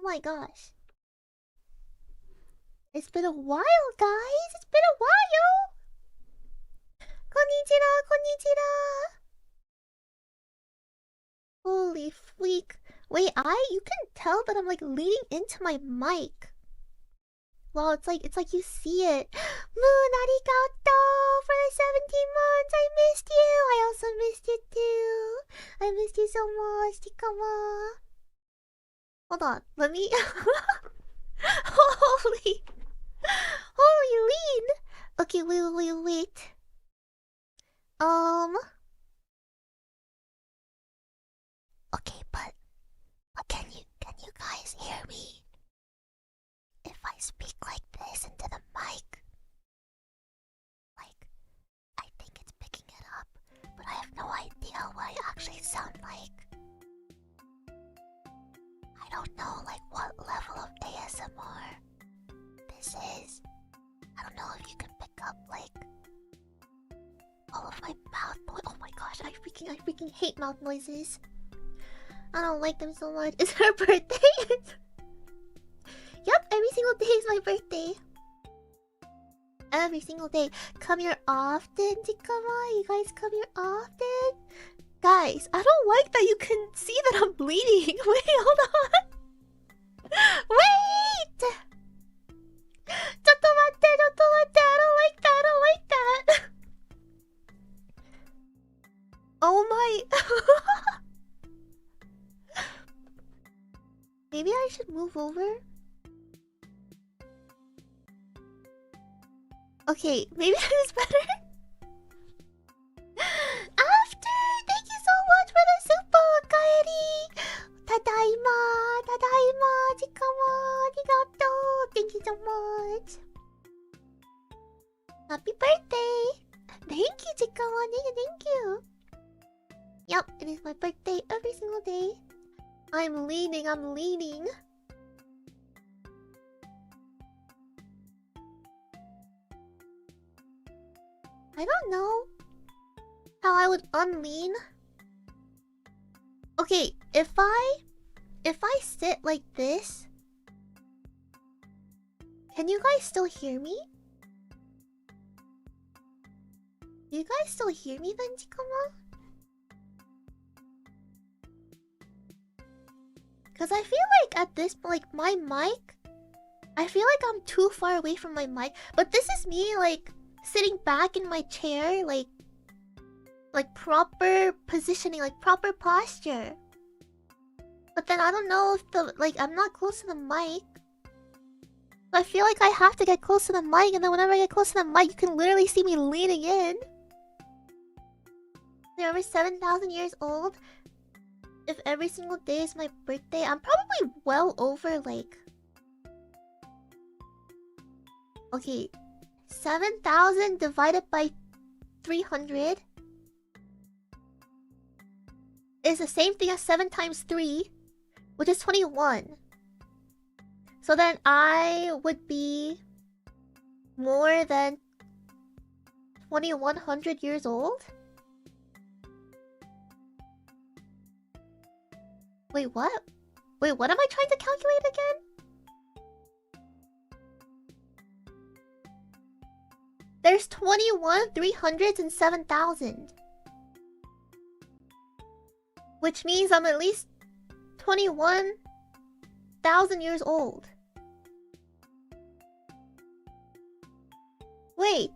my gosh. It's been a while, guys. It's been a while. Konnijira, Konnijira. Holy freak. Wait, you can tell that I'm like leaning into my mic. Well, it's like you see it. Moon, arigato for the 17 months. I missed you. I also missed you too. I missed you so much, Chikama. Hold on, let me. Holy lean. Okay, wait. Okay, but can you guys hear me? If I speak like this into the mic, like, I think it's picking it up, but I have no idea what I actually sound like. I don't know, like, what level of ASMR this is. I don't know if you can pick up, like, all of my mouth noise. Oh my gosh, I freaking hate mouth noises. I don't like them so much. It's her birthday. Yep, every single day is my birthday. Every single day. Come here often, Jikama. You guys come here often. Guys, I don't like that you can see that I'm bleeding. Wait, hold on. Wait! I don't like that. Oh my. Maybe I should move over? Okay, maybe that is better. After, thank you so much for the super, Kaeri. Tadaima, Jikama, arigato. Thank you so much. Happy birthday. Thank you, Jikama. Thank you. Yep, it is my birthday every single day. I'm leaning. I don't know how I would unlean. Okay, if I sit like this, can you guys still hear me? Do you guys still hear me then, Jikama? Cause I feel like at this point, like my mic, I feel like I'm too far away from my mic. But this is me like sitting back in my chair, like proper positioning, like proper posture. But then I don't know if I'm not close to the mic. So I feel like I have to get close to the mic, and then whenever I get close to the mic, you can literally see me leaning in. They're over 7,000 years old. If every single day is my birthday, I'm probably well over like... Okay, 7,000 divided by 300 is the same thing as 7 times 3, which is 21. So then I would be more than 2,100 years old? Wait, what? Wait, what am I trying to calculate again? There's 21 300s and 7,000. Which means I'm at least 21,000 years old. Wait.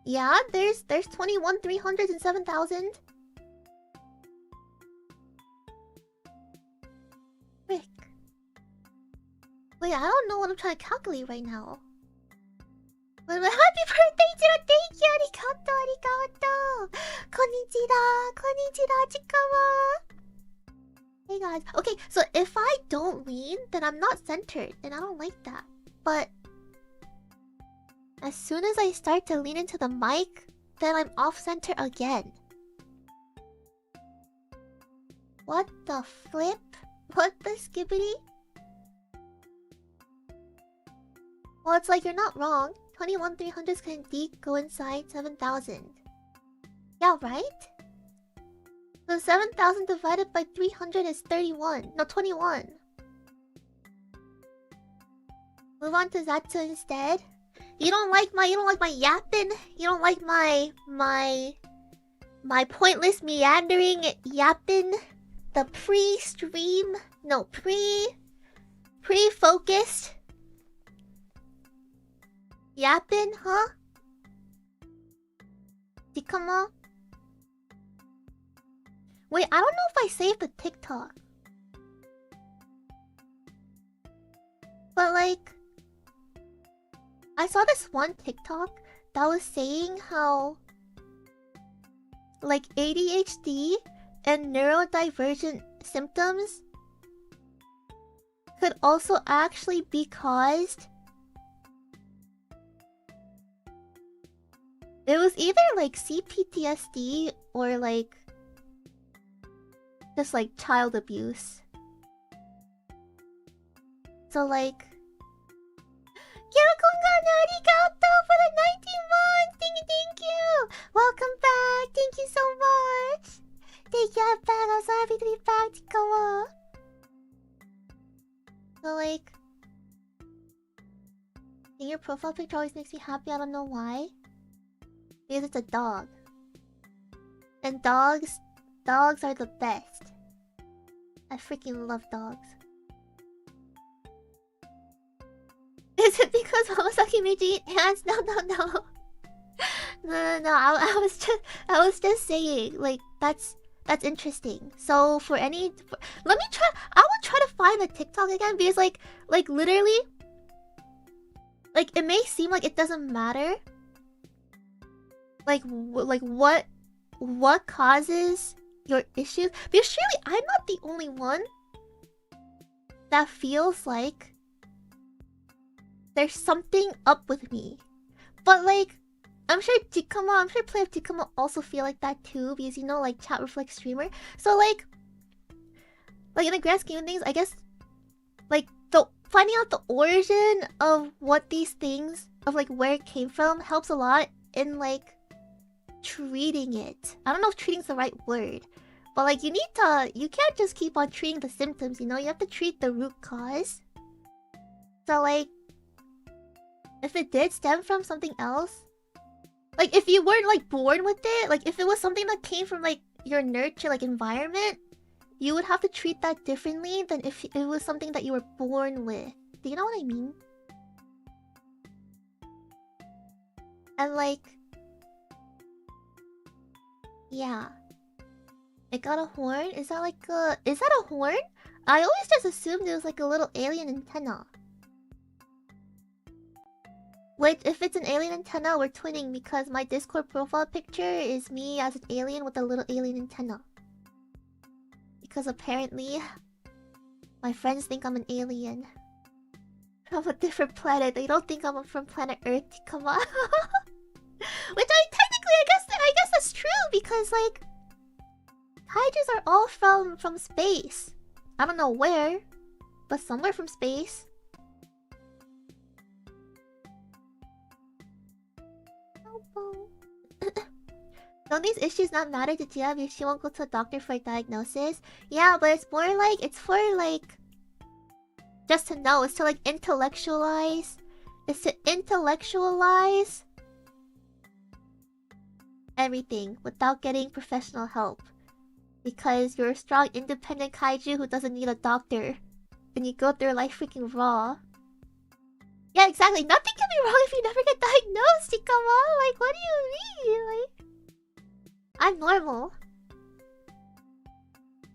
Yeah, there's 21 300s and 7,000. Frick. Wait, I don't know what I'm trying to calculate right now. But happy birthday, Jira! Thank you! Arigato! Konnijira! Chikama! Hey guys. Okay, so if I don't lean, then I'm not centered. And I don't like that. But as soon as I start to lean into the mic, then I'm off-center again. What the flip? What the skibbity? Well, it's like you're not wrong. 21 300s can indeed go inside 7,000. Yeah, right? So 7,000 divided by 300 is 31. No, 21. Move on to Zatsu instead. You don't like my yapping? You don't like my pointless meandering yapping? The pre-stream? No, pre-focused yapping, huh? Dikama? Wait, I don't know if I saved the TikTok. But like, I saw this one TikTok that was saying how like ADHD and neurodivergent symptoms could also actually be caused. It was either like CPTSD or like just like child abuse. So like, Kira-kun-ga arigato for the 19 months! Thank you! Welcome back! Thank you so much! Thank you, I'm back! I'm so happy to be back! Come. So like, seeing your profile picture always makes me happy, I don't know why. Because it's a dog. And dogs are the best. I freaking love dogs. Is it because Hamasaki made you eat ants? No. No. I was just saying, like, that's interesting. So for any, let me try. I will try to find the TikTok again because like literally, like it may seem like it doesn't matter. Like what causes your issues? Because surely I'm not the only one that feels like there's something up with me. But like, I'm sure Play of Tikama also feel like that too, because you know, like chat reflex streamer. So like in the grand scheme of things, I guess like finding out the origin of what these things, of like where it came from, helps a lot in like treating it. I don't know if treating's the right word, but like you can't just keep on treating the symptoms, you know? You have to treat the root cause. So like, if it did stem from something else, like if you weren't like born with it, like if it was something that came from like your nurture, like environment, you would have to treat that differently than if it was something that you were born with. Do you know what I mean? And like, yeah. It got a horn? Is that a horn? I always just assumed it was like a little alien antenna. Wait, if it's an alien antenna, we're twinning because my Discord profile picture is me as an alien with a little alien antenna. Because apparently, my friends think I'm an alien from a different planet. They don't think I'm from planet Earth. Come on. Which I guess that's true because like, kaijus are all from space. I don't know where, but somewhere from space. Don't these issues not matter to Tia if she won't go to a doctor for a diagnosis? Yeah, but it's more like, it's for like, just to know. It's to like intellectualize. It's to intellectualize everything without getting professional help. Because you're a strong, independent kaiju who doesn't need a doctor. And you go through life freaking raw. Yeah, exactly. Nothing can be wrong if you never get diagnosed, Ikama. Like, what do you mean? Like, I'm normal.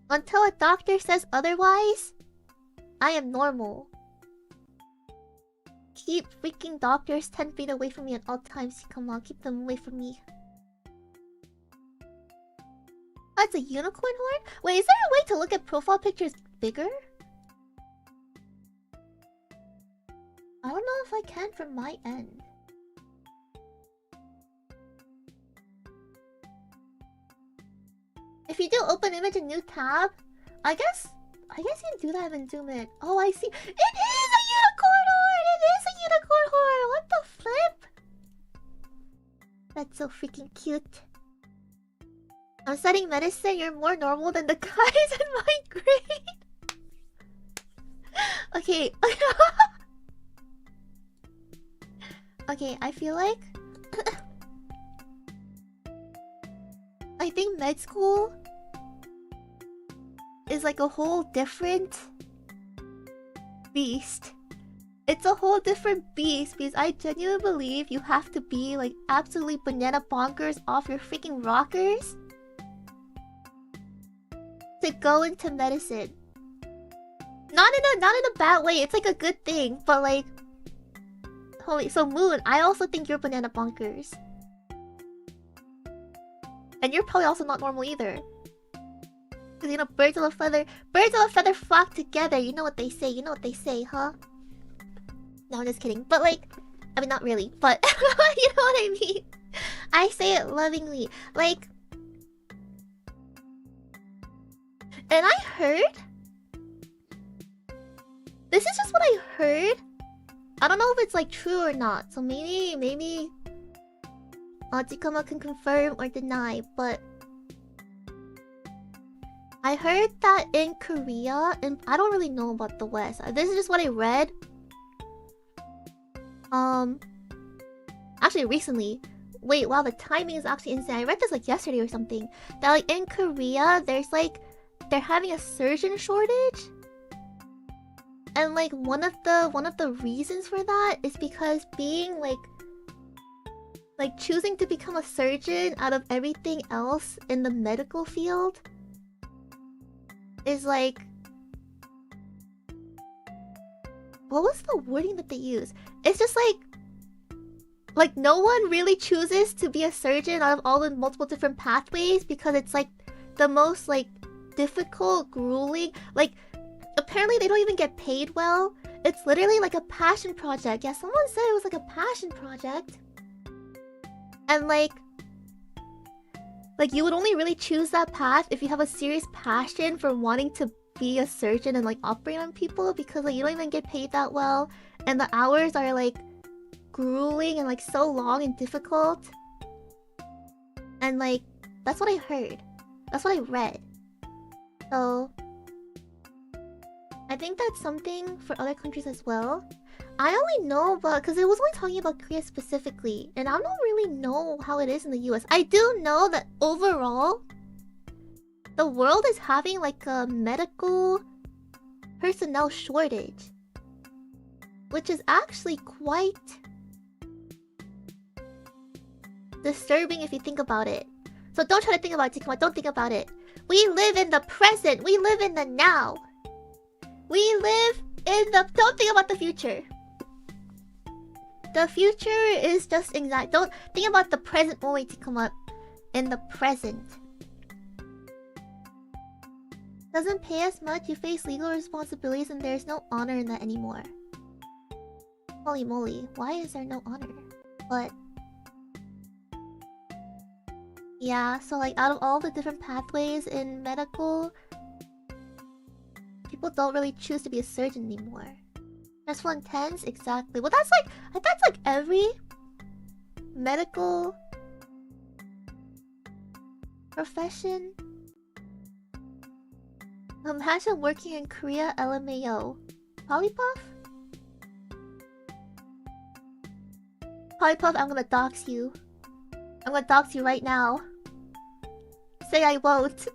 Until a doctor says otherwise, I am normal. Keep freaking doctors 10 feet away from me at all times, Ikama. Keep them away from me. Oh, it's a unicorn horn? Wait, is there a way to look at profile pictures bigger? I don't know if I can from my end. If you do open image in new tab, I guess you can do that and zoom in. Oh, I see. It is a unicorn horn! It is a unicorn horn! What the flip? That's so freaking cute. I'm studying medicine. You're more normal than the guys in my grade. Okay. Okay, I feel like I think med school is like a whole different beast. It's a whole different beast because I genuinely believe you have to be like absolutely banana bonkers off your freaking rockers to go into medicine. Not in a bad way. It's like a good thing, but like, holy. So Moon, I also think you're banana bonkers, and you're probably also not normal either. Because you know, birds of a feather flock together. You know what they say. You know what they say, huh? No, I'm just kidding. But like, I mean, not really. But you know what I mean. I say it lovingly. Like, and I heard. This is just what I heard. I don't know if it's like true or not. So maybe Jikama can confirm or deny. But I heard that in Korea, and I don't really know about the West. This is just what I read. Actually recently. Wait, wow, the timing is actually insane. I read this like yesterday or something. That like in Korea, there's like they're having a surgeon shortage. And like one of the reasons for that is because being like choosing to become a surgeon out of everything else in the medical field is like, what was the wording that they use? It's just like no one really chooses to be a surgeon out of all the multiple different pathways because it's like the most like difficult, grueling, like apparently they don't even get paid well. It's literally like a passion project. Yeah, someone said it was like a passion project. And like you would only really choose that path if you have a serious passion for wanting to be a surgeon and like operate on people, because like you don't even get paid that well and the hours are like grueling and like so long and difficult. And like that's what I heard. That's what I read. So I think that's something for other countries as well. I only know about, because it was only talking about Korea specifically, and I don't really know how it is in the US. I do know that overall, the world is having like a medical personnel shortage, which is actually quite disturbing if you think about it. So don't try to think about it, Tikuma. Don't think about it. We live in the present. We live in the now. We live in the... Don't think about the future. The future is just exact. Don't think about the present only to come up. In the present. Doesn't pay as much, you face legal responsibilities, and there's no honor in that anymore. Holy moly, why is there no honor? But... yeah, so like out of all the different pathways in medical... people don't really choose to be a surgeon anymore. Stressful and tense? Exactly. Well, that's like every medical profession. Imagine working in Korea, LMAO. Polypuff? Polypuff, I'm gonna dox you. I'm gonna dox you right now. Say I won't.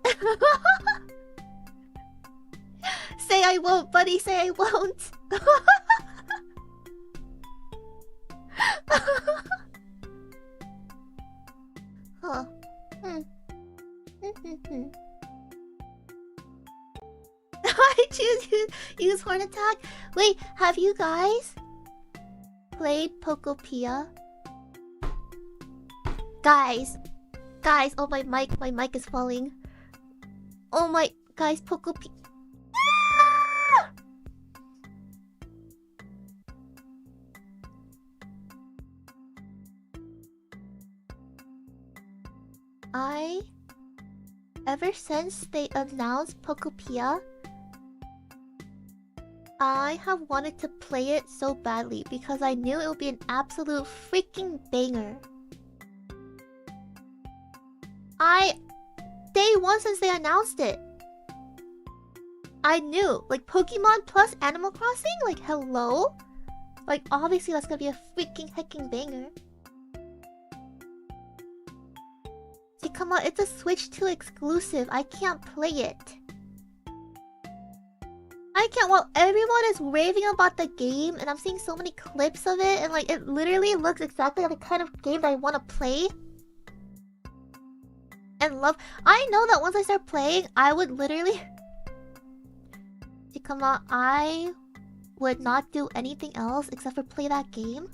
Say I won't, buddy. Say I won't. Huh. I choose use horn attack. Wait, have you guys played Pokopia? Guys, oh my mic is falling. Oh my, guys, Pokopia. Ever since they announced Pokopia, I have wanted to play it so badly because I knew it would be an absolute freaking banger. day one since they announced it. I knew. Like, Pokemon plus Animal Crossing? Like, hello? Like, obviously that's gonna be a freaking hecking banger. See, come on, it's a Switch 2 exclusive. I can't play it. I can't. Well, everyone is raving about the game, and I'm seeing so many clips of it, and like, it literally looks exactly like the kind of game that I want to play. And love. I know that once I start playing, I would literally... See, come on, I would not do anything else except for play that game.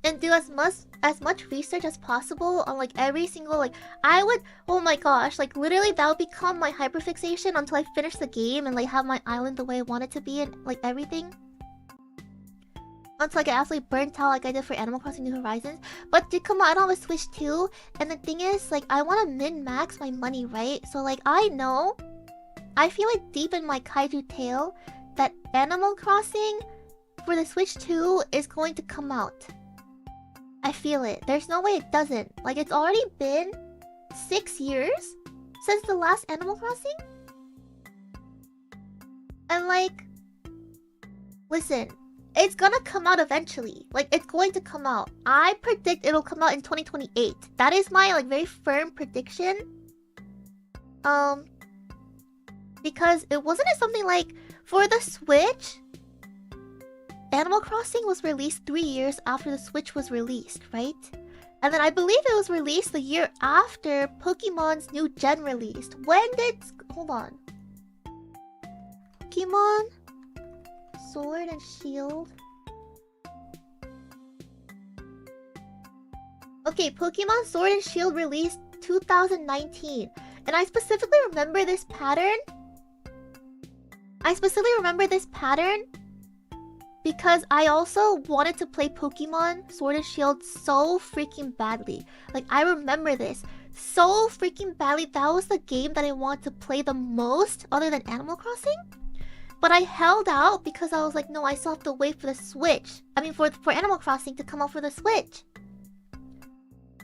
And do as much research as possible on like every single like I would, oh my gosh, like literally that would become my hyperfixation until I finish the game and like have my island the way I want it to be and like everything. Until I get absolutely burnt out like I did for Animal Crossing New Horizons. But come on, I don't have a Switch 2. And the thing is, like, I want to min-max my money, right? So like I know, I feel like deep in my kaiju tail that Animal Crossing for the Switch 2 is going to come out. I feel it. There's no way it doesn't. Like, it's already been 6 years since the last Animal Crossing. And like, listen, it's gonna come out eventually. Like, it's going to come out. I predict it'll come out in 2028. That is my like very firm prediction. Because it wasn't it something like for the Switch, Animal Crossing was released 3 years after the Switch was released, right? And then I believe it was released the year after Pokemon's new gen released. When did... Hold on. Pokemon Sword and Shield. Okay, Pokemon Sword and Shield released 2019. And I specifically remember this pattern. Because I also wanted to play Pokemon Sword and Shield so freaking badly. Like, I remember this so freaking badly. That was the game that I wanted to play the most other than Animal Crossing. But I held out because I was like, no, I still have to wait for the Switch. I mean, for Animal Crossing to come out for the Switch.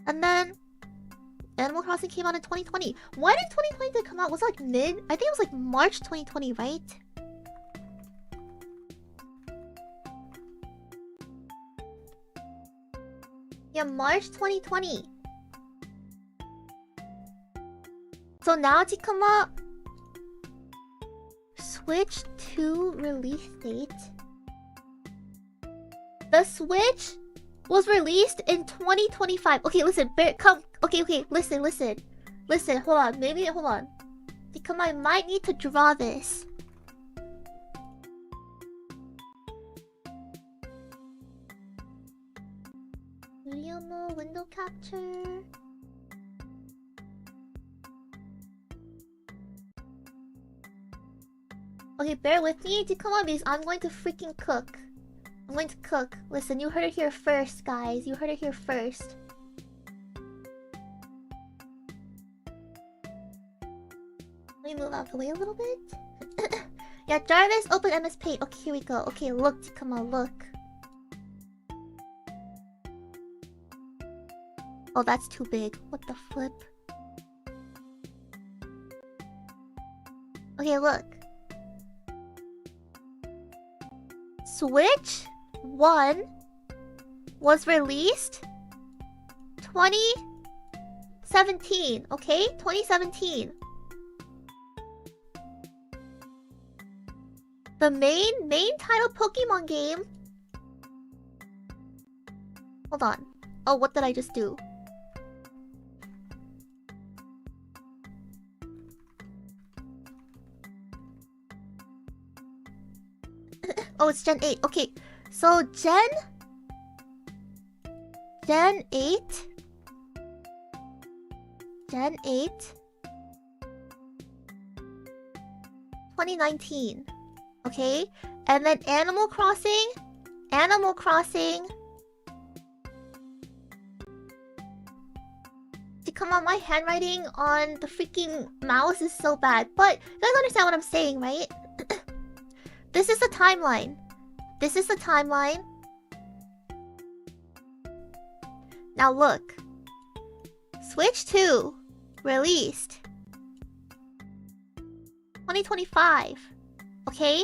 And then Animal Crossing came out in 2020. When did 2020 come out? Was it like mid? I think it was like March 2020, right? Yeah, March 2020. So now to come out, Switch 2 release date. The Switch was released in 2025. Okay, listen, okay, listen, hold on. Because I might need to draw this. Video mode, window capture. Okay, bear with me to come on because I'm going to freaking cook. I'm going to cook. Listen, you heard it here first, guys. You heard it here first. Let me move out of the way a little bit. Yeah, Jarvis, open MS Paint. Okay, here we go. Okay, look, come on, look. Oh, that's too big. What the flip? Okay, look. Switch 1 was released 2017, okay? 2017. The main title Pokemon game. Hold on. Oh, what did I just do? Oh, it's Gen 8. Okay, so Gen 8. Gen 8. 2019. Okay? And then Animal Crossing. Come on, my handwriting on the freaking mouse is so bad. But you guys understand what I'm saying, right? This is the timeline. Now look. Switch 2 released 2025. Okay?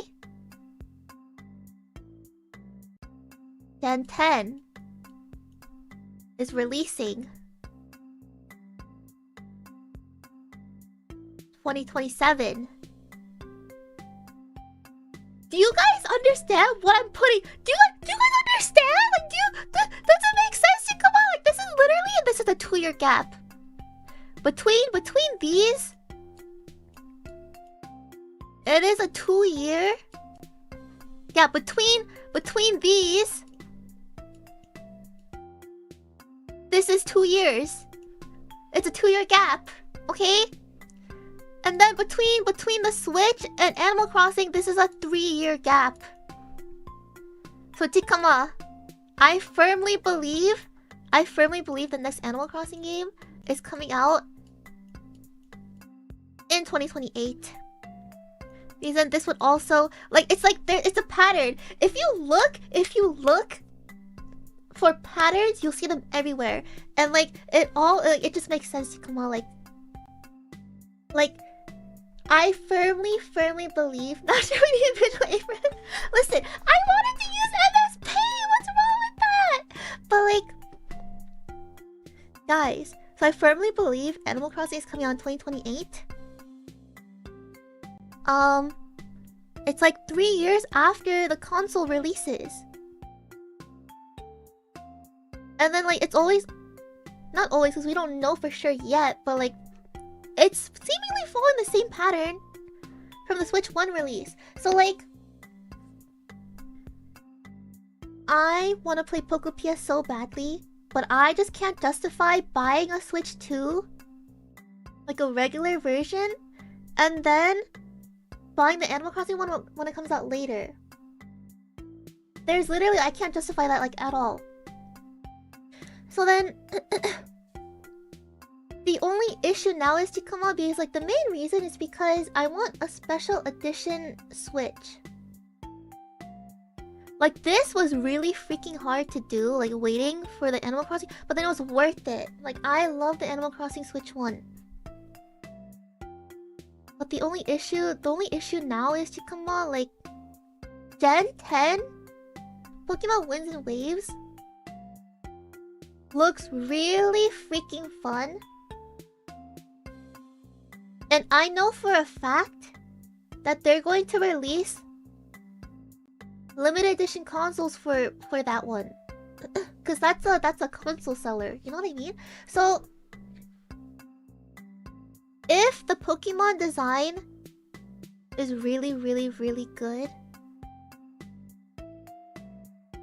Gen 10 is releasing 2027. Do you guys understand what I'm putting? Do you guys understand? Like, does it make sense to come out? Like, this is literally, and this is a 2-year gap. Between these, it is a 2-year. Yeah, between these, this is 2 years. It's a 2-year gap, okay? And then between the Switch and Animal Crossing, this is a 3-year gap. So Tikama, I firmly believe the next Animal Crossing game is coming out in 2028. Because this would also it's a pattern. If you look for patterns, you'll see them everywhere. And it just makes sense, Tikama. I firmly believe. Not sure we need visual apron. Listen, I wanted to use MS Paint. What's wrong with that? But guys, so I firmly believe Animal Crossing is coming out in 2028. It's 3 years after the console releases. And then it's always, not always, because we don't know for sure yet, but it's seemingly following the same pattern from the Switch 1 release. So I want to play Pokopia so badly, but I just can't justify buying a Switch 2, a regular version, and then buying the Animal Crossing one when it comes out later. There's literally, I can't justify that at all. So then the only issue now is to come out because the main reason is because I want a special edition Switch. This was really freaking hard to do, waiting for the Animal Crossing, but then it was worth it. I love the Animal Crossing Switch 1. But the only issue now is to come out Gen 10 Pokemon Winds and Waves looks really freaking fun. And I know for a fact that they're going to release limited edition consoles for that one. Cause that's a console seller, you know what I mean? So if the Pokemon design is really good,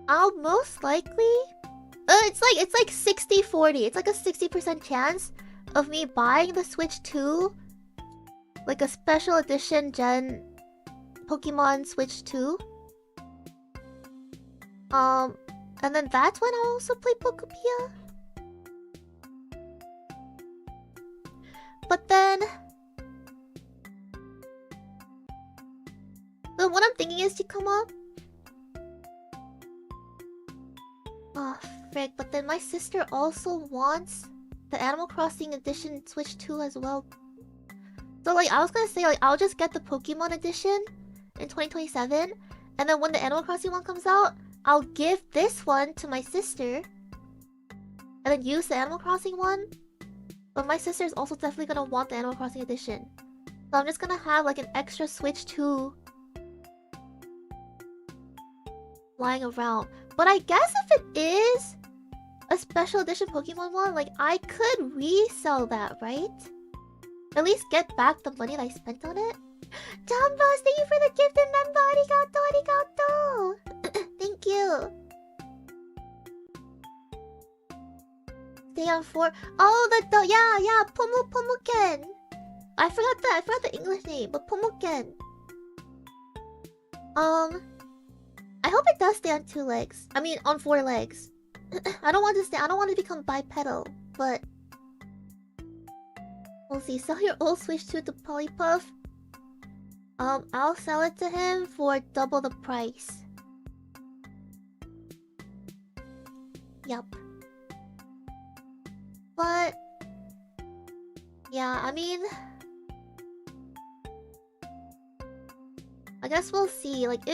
I'll most likely it's 60-40. It's a 60% chance of me buying the Switch 2, a special edition Gen Pokemon Switch 2. And then that's when I'll also play Pokopia. But then what I'm thinking is to come up. Oh frick, but then my sister also wants the Animal Crossing edition Switch 2 as well. So I was gonna say I'll just get the Pokemon edition in 2027, and then when the Animal Crossing one comes out, I'll give this one to my sister and then use the Animal Crossing one. But my sister is also definitely gonna want the Animal Crossing edition. So I'm just gonna have an extra Switch 2 lying around. But I guess if it is a special edition Pokemon one, I could resell that, right? At least get back the money that I spent on it. Jambos, thank you for the gift and arigato. Thank you. Stay on 4. Oh, yeah, Pomuken. I forgot the English name, but Pomuken. I hope it does stay on 2 legs. I mean, on 4 legs. I don't want to become bipedal, but we'll see. Sell your old Switch 2 to Polypuff. I'll sell it to him for double the price. Yup. But Yeah, I mean, I guess we'll see. Like, I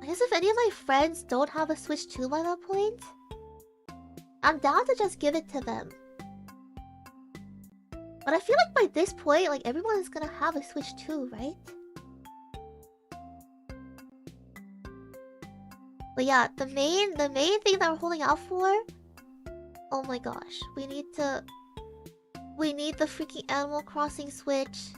guess if any of my friends don't have a Switch 2 by that point, I'm down to just give it to them. But I feel like by this point, like, everyone is gonna have a Switch 2, right? But yeah, the main thing that we're holding out for... Oh my gosh, we need the freaking Animal Crossing Switch.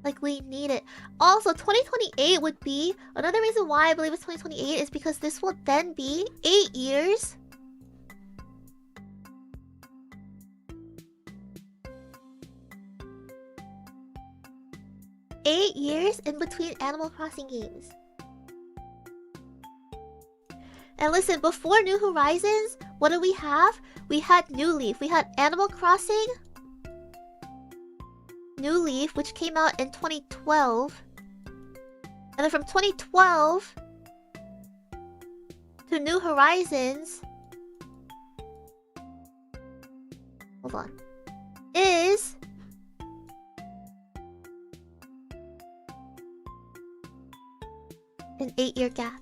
Like, we need it. Also, 2028 would be... Another reason why I believe it's 2028 is because this will then be 8 years... 8 years in between Animal Crossing games. And listen, before New Horizons, what did we have? We had New Leaf. We had Animal Crossing, New Leaf, which came out in 2012. And then from 2012 to New Horizons... Hold on. Is... an 8-year gap.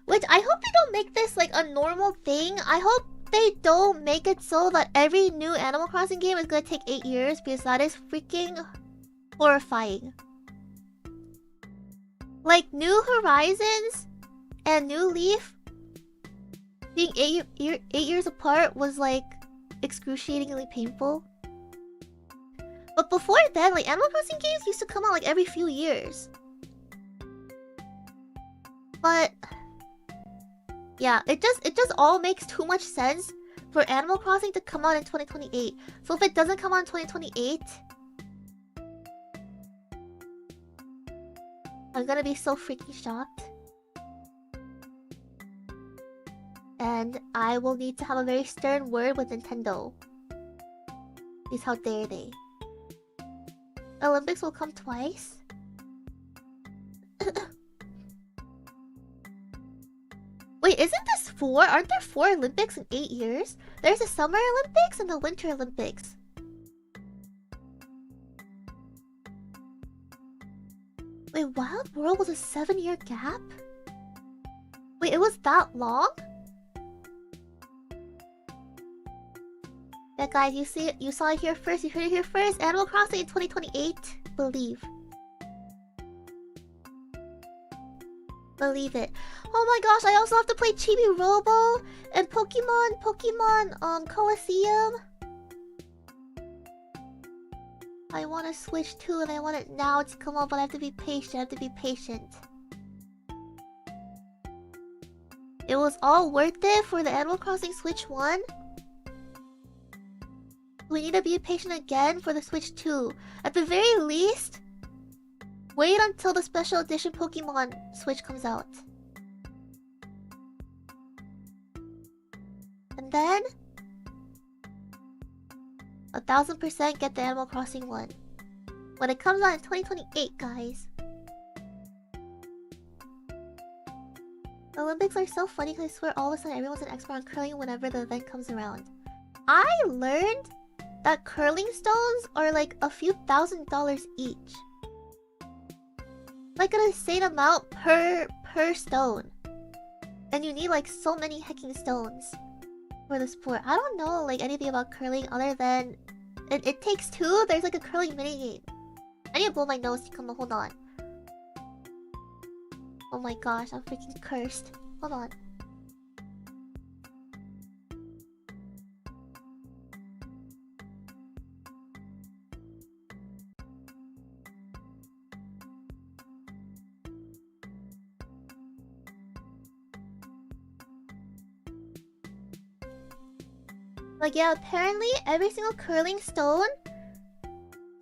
Which I hope they don't make this like a normal thing. I hope they don't make it so that every new Animal Crossing game is gonna take 8 years, because that is freaking horrifying. Like, New Horizons and New Leaf being 8 years apart was like excruciatingly painful. But before then, like, Animal Crossing games used to come out like every few years. But yeah, it just all makes too much sense for Animal Crossing to come out in 2028. So if it doesn't come out in 2028, I'm gonna be so freaking shocked. And I will need to have a very stern word with Nintendo. Because how dare they? Olympics will come twice? Wait, isn't this 4? Aren't there 4 Olympics in 8 years? There's the Summer Olympics and the Winter Olympics. Wait, Wild World was a 7-year gap? Wait, it was that long? Yeah, guys, you saw it here first. You heard it here first. Animal Crossing in 2028. Believe. Believe it. Oh my gosh, I also have to play Chibi Robo and Pokemon Colosseum. I want to Switch too, and I want it now to come out, but I have to be patient. It was all worth it for the Animal Crossing Switch 1. We need to be patient again for the Switch 2. At the very least, wait until the special edition Pokemon Switch comes out. And then 1000% get the Animal Crossing one. When it comes out in 2028, guys. The Olympics are so funny because I swear all of a sudden everyone's an expert on curling whenever the event comes around. I learned that curling stones are like a few $1,000s each. Like an insane amount per stone. And you need like so many hecking stones for the sport. I don't know like anything about curling other than it takes two. There's like a curling minigame. I need to blow my nose. Hold on. Oh my gosh, I'm freaking cursed. Hold on. Like, yeah, apparently every single curling stone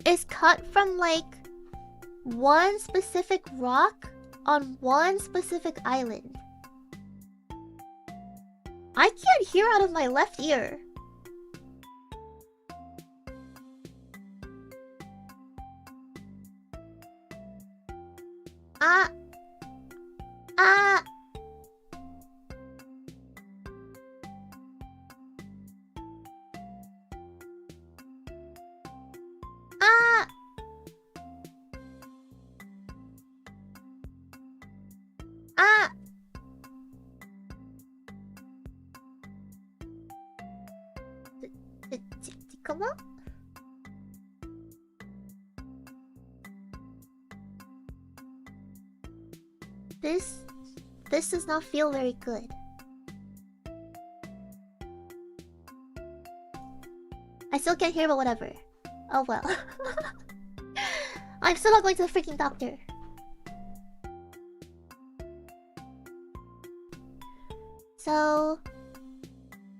is cut from like one specific rock on one specific island. I can't hear out of my left ear. Come on. This does not feel very good. I still can't hear, but whatever. Oh well. I'm still not going to the freaking doctor. So,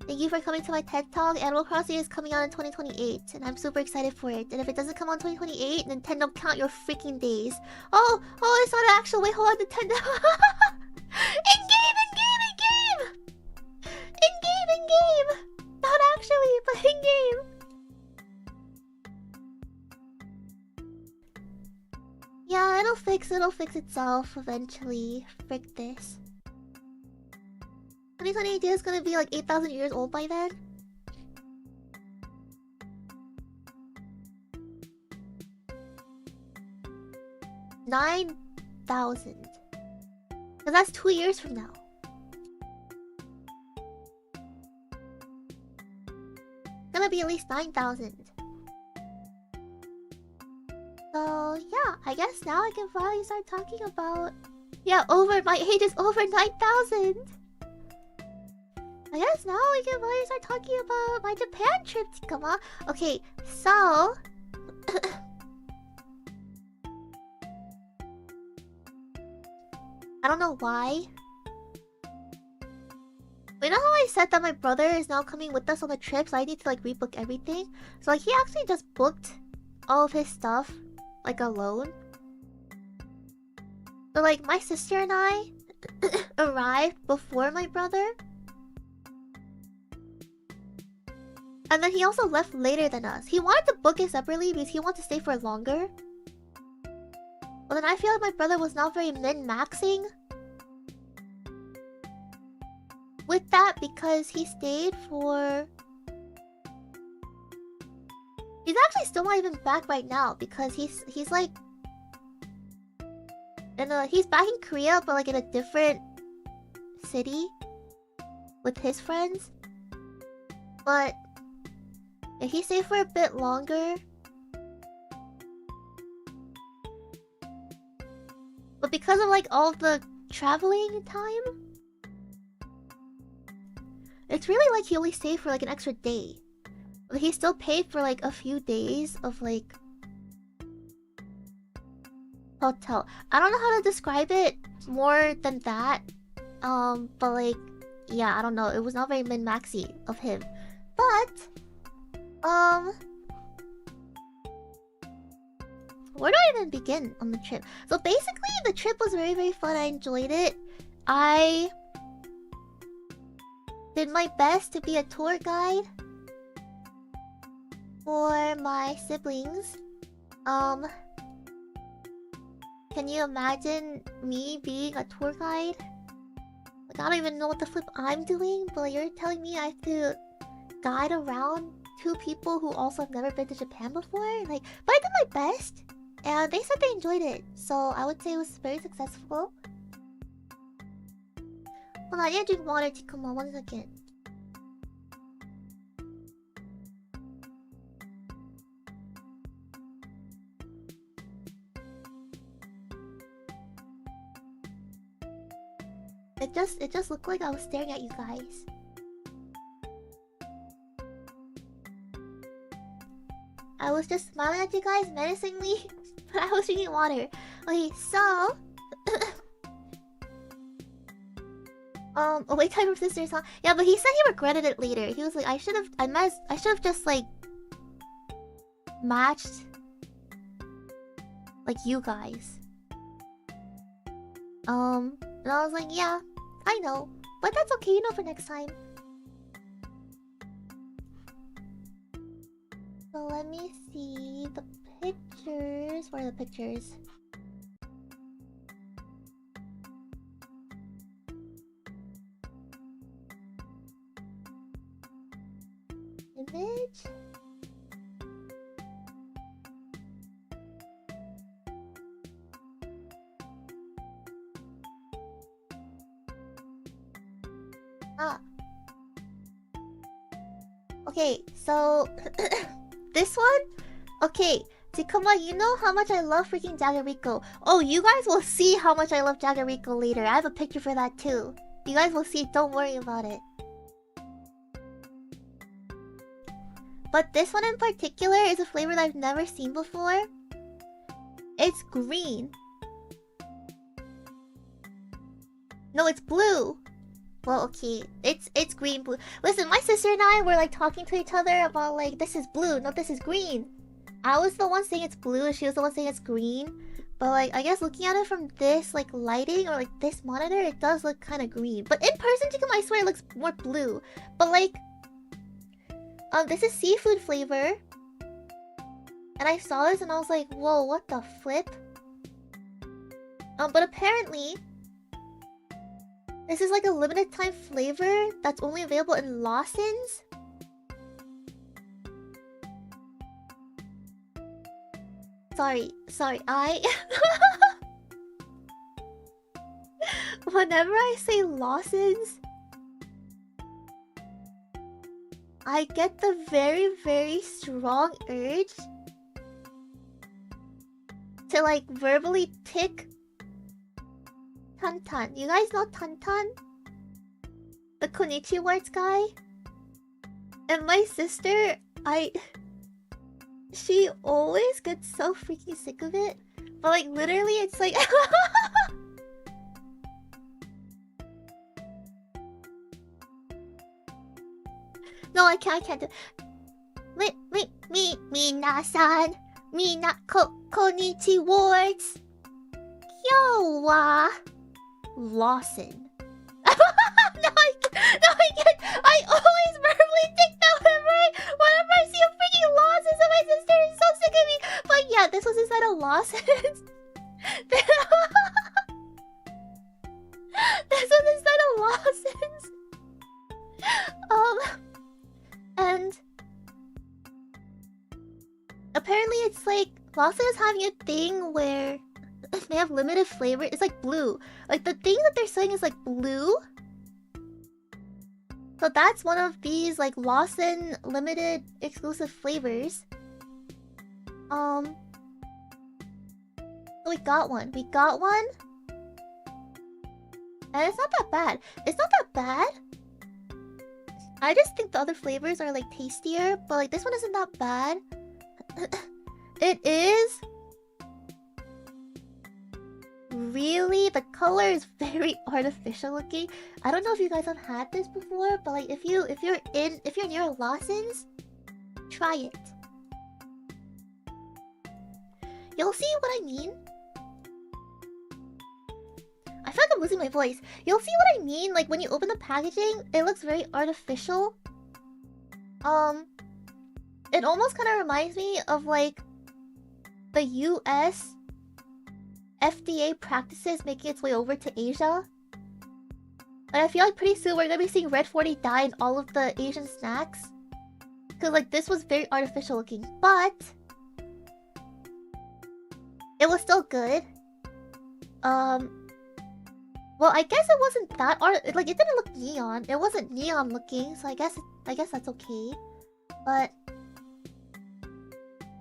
thank you for coming to my TED Talk. Animal Crossing is coming out in 2028, and I'm super excited for it. And if it doesn't come out in 2028, Nintendo, count your freaking days. Oh, it's not an actual. Wait, hold on, Nintendo. In game. Not actually, but in game. Yeah, it'll fix itself eventually. Frick this. 2028 is gonna be like 8,000 years old by then. $9,000. Cause that's 2 years from now. It's gonna be at least 9,000. So yeah, I guess now I can finally start talking about... Yeah, my age is over 9,000. I guess now we can finally start talking about my Japan trip, Tikama. Okay, so... I don't know why. You know how I said that my brother is now coming with us on the trip, so I need to like rebook everything? So like he actually just booked all of his stuff like alone. So like my sister and I arrived before my brother. And then he also left later than us. He wanted to book it separately because he wanted to stay for longer. But then I feel like my brother was not very min-maxing with that because he stayed for... He's actually still not even back right now because he's like... he's back in Korea but like in a different city with his friends. But if he stayed for a bit longer... But because of like all the traveling time, it's really like he only stayed for like an extra day. But he still paid for like a few days of like hotel. I don't know how to describe it more than that. But like, yeah, I don't know. It was not very min-maxy of him. But where do I even begin on the trip? So basically, the trip was very, very fun. I enjoyed it. I did my best to be a tour guide for my siblings. Can you imagine me being a tour guide? Like, I don't even know what the flip I'm doing, but you're telling me I have to guide around two people who also have never been to Japan before? Like, but I did my best. And they said they enjoyed it, so I would say it was very successful. Hold on, I need to drink water. Come on, 1 second. It just looked like I was staring at you guys. I was just smiling at you guys menacingly. I was drinking water. Okay, so... wait time from sisters, huh? Yeah, but he said he regretted it later. He was like, I should have just, like... matched... like, you guys. And I was like, yeah, I know. But that's okay, you know, for next time. So let me see the pictures. Where are the pictures? Image. Okay, so this one? Okay, Takuma, you know how much I love freaking Jagariko. Oh, you guys will see how much I love Jagariko later. I have a picture for that too. You guys will see, don't worry about it. But this one in particular is a flavor that I've never seen before. It's green. No, it's blue. Well, okay, it's green, blue. Listen, my sister and I were like talking to each other about like, this is blue, no, this is green. I was the one saying it's blue and she was the one saying it's green. But like, I guess looking at it from this like lighting or like this monitor, it does look kind of green. But in person, I swear it looks more blue. But like, this is seafood flavor. And I saw this and I was like, whoa, what the flip? But apparently, this is like a limited time flavor that's only available in Lawson's. Sorry, whenever I say Lawson's, I get the very, very strong urge to like verbally tick Tantan. You guys know Tantan? The Konnijira guy? And my sister, she always gets so freaking sick of it. But like literally it's like no, I can't do Minasan Konnijira Yo Lawson. No, I can't. I always verbally take that whenever I see a freaking Lawson, and my sister is so sick of me. But yeah, this was inside of Lawson's. This was inside of Lawson's. And apparently it's like Lawson is having a thing where they have limited flavor. It's like blue. Like the thing that they're saying is like blue. So that's one of these like Lawson limited exclusive flavors. So we got one. And it's not that bad. I just think the other flavors are like tastier, but like this one isn't that bad. It is really, the color is very artificial looking. I don't know if you guys have had this before, but like if you're near Lawson's, try it. You'll see what I mean. I feel like I'm losing my voice. You'll see what I mean. Like when you open the packaging, it looks very artificial. It almost kind of reminds me of like the US FDA practices making its way over to Asia. And I feel like pretty soon we're gonna be seeing Red 40 die in all of the Asian snacks. Cause like this was very artificial looking, but it was still good. Well, I guess it wasn't that like it didn't look neon. It wasn't neon looking, so I guess that's okay. But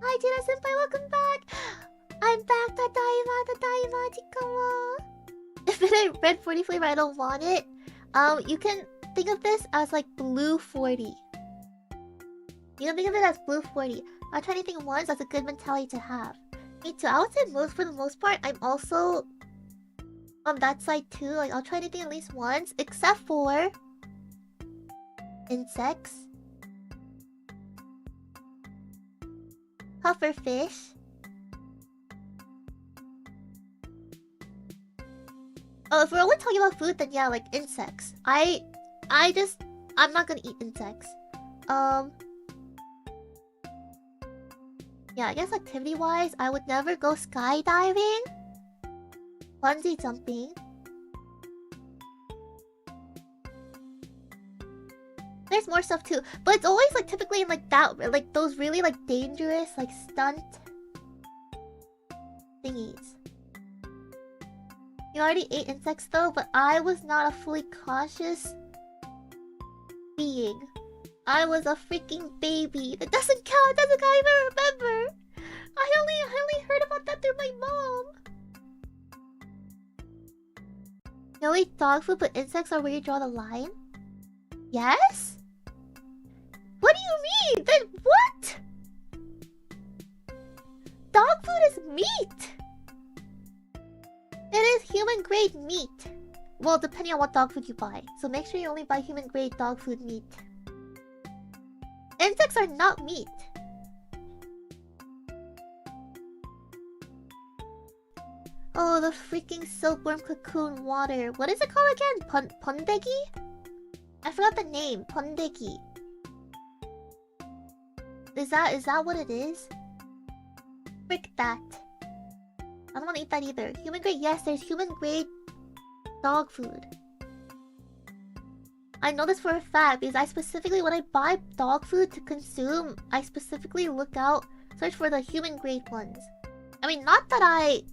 hi, Jira Senpai, welcome back. I'm back. Tadaima, Chikama. If it ain't Red 40 flavor, I don't want it. You can think of this as like blue 40. You can think of it as blue 40. I'll try anything once. That's a good mentality to have. Me too. I would say for the most part, I'm also on that side too. Like I'll try anything at least once, except for insects, pufferfish. Oh, if we're only talking about food, then yeah, like insects. I'm not gonna eat insects. Yeah, I guess activity-wise, I would never go skydiving, bungee jumping. There's more stuff too, but it's always like typically in like that, like those really like dangerous like stunt thingies. You already ate insects though, but I was not a fully cautious being I was a freaking baby. That doesn't count. It doesn't count. I even remember. I only heard about that through my mom. You eat dog food, but insects are where you draw the line? Yes? What do you mean? Then what? Dog food is meat. It is human grade meat. Well, depending on what dog food you buy. So make sure you only buy human grade dog food meat. Insects are not meat. Oh, the freaking silkworm cocoon water. What is it called again? Pondegi? I forgot the name. Pondegi. Is that what it is? Frick that. I don't want to eat that either. Human grade, yes, there's human grade dog food. I know this for a fact because I specifically, when I buy dog food to consume, I specifically search for the human grade ones. I mean, not that I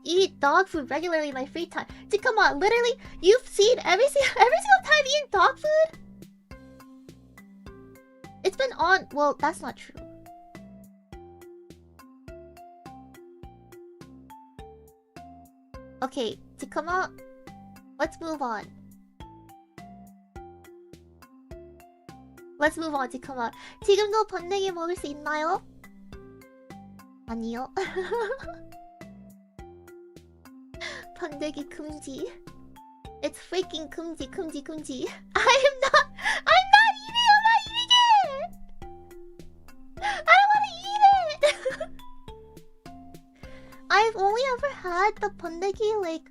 eat dog food regularly in my free time. Dude, come on, literally, you've seen every single time you eat dog food? It's been on. Well, that's not true. Okay, Tikama, let's move on. Let's move on, Tikama. 지금도 번데기 먹을 수 있나요? 아니요. 번데기 금지. It's freaking 금지. I'm not eating it! I don't want to eat it! I've only ever had the pondegi, like,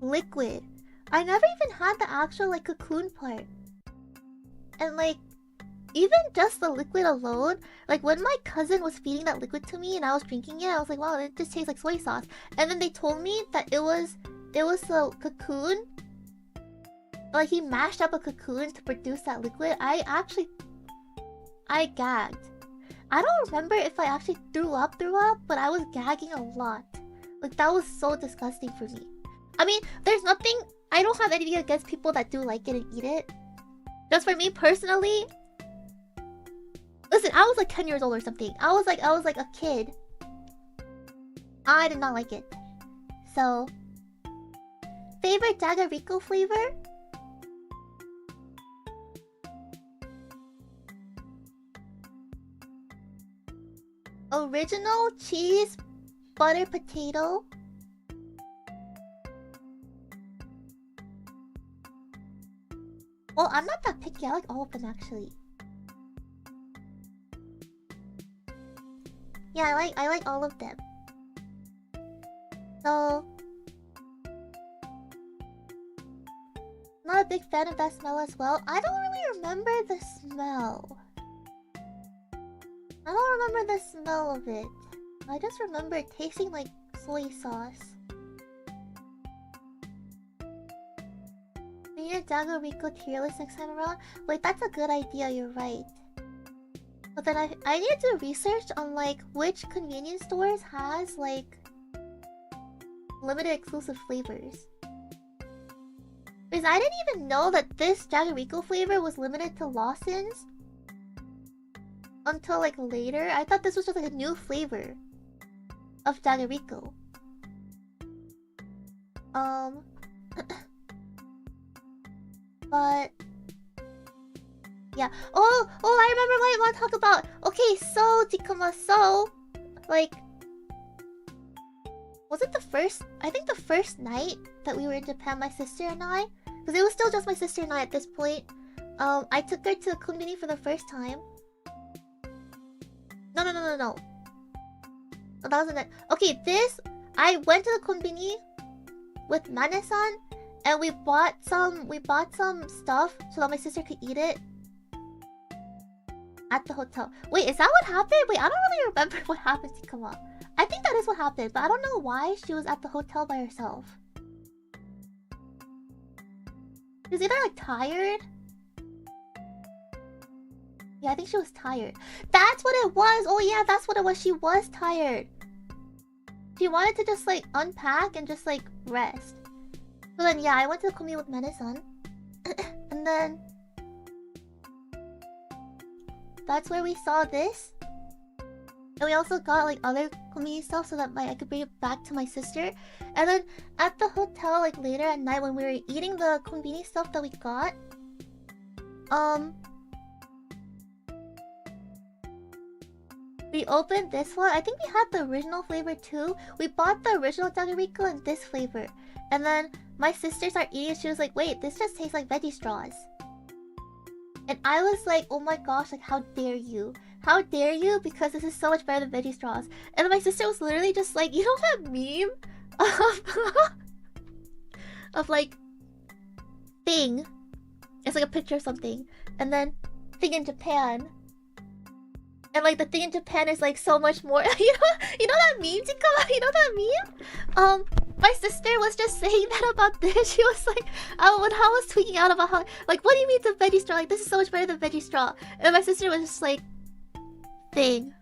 liquid. I never even had the actual, like, cocoon part. And, like, even just the liquid alone, like, when my cousin was feeding that liquid to me and I was drinking it, I was like, wow, it just tastes like soy sauce. And then they told me that it was the cocoon. Like, he mashed up a cocoon to produce that liquid. I gagged. I don't remember if I actually threw up, but I was gagging a lot. Like, that was so disgusting for me. I mean, there's nothing... I don't have anything against people that do like it and eat it. Just for me, personally... Listen, I was like 10 years old or something. I was like a kid. I did not like it. So... Favorite Jagariko flavor? Original cheese butter potato. Well, I'm not that picky. I like all of them actually. Yeah, I like all of them. So, not a big fan of that smell as well. I don't really remember the smell. I don't remember the smell of it. I just remember it tasting like soy sauce. We need a Jagariko tier list next time around. Wait, that's a good idea, you're right. But then I need to do research on like which convenience stores has like limited exclusive flavors. Because I didn't even know that this Jagariko flavor was limited to Lawson's until like later. I thought this was just like a new flavor of Jagariko. But yeah. Oh, I remember what I want to talk about. Okay, so Tikuma, so like, was it the first? I think the first night that we were in Japan, my sister and I, because it was still just my sister and I at this point. I took her to the konbini for the first time. No. Oh, that wasn't it. Okay, I went to the konbini with Mane-san, and we bought some stuff so that my sister could eat it at the hotel. Wait, is that what happened? Wait, I don't really remember what happened to Kama. I think that is what happened, but I don't know why she was at the hotel by herself. She was either like tired. Yeah, I think she was tired. That's what it was! Oh yeah, that's what it was. She was tired. She wanted to just like unpack and just like rest. So then yeah, I went to the konbini with Mane-san. And then that's where we saw this. And we also got like other community stuff so that I could bring it back to my sister. And then at the hotel, like later at night when we were eating the convenience stuff that we got, we opened this one. I think we had the original flavor too. We bought the original Dagarico and this flavor. And then my sister started eating it. She was like, wait, this just tastes like veggie straws. And I was like, oh my gosh, like how dare you? How dare you? Because this is so much better than veggie straws. And then my sister was literally just like, you know that meme? Of like thing. It's like a picture of something. And then thing in Japan. And like the thing in Japan is like so much more. You know that meme, Jika? You know that meme? My sister was just saying that about this. She was like, when I was tweaking out about how, like, what do you mean it's a veggie straw? Like, this is so much better than veggie straw. And my sister was just like, thing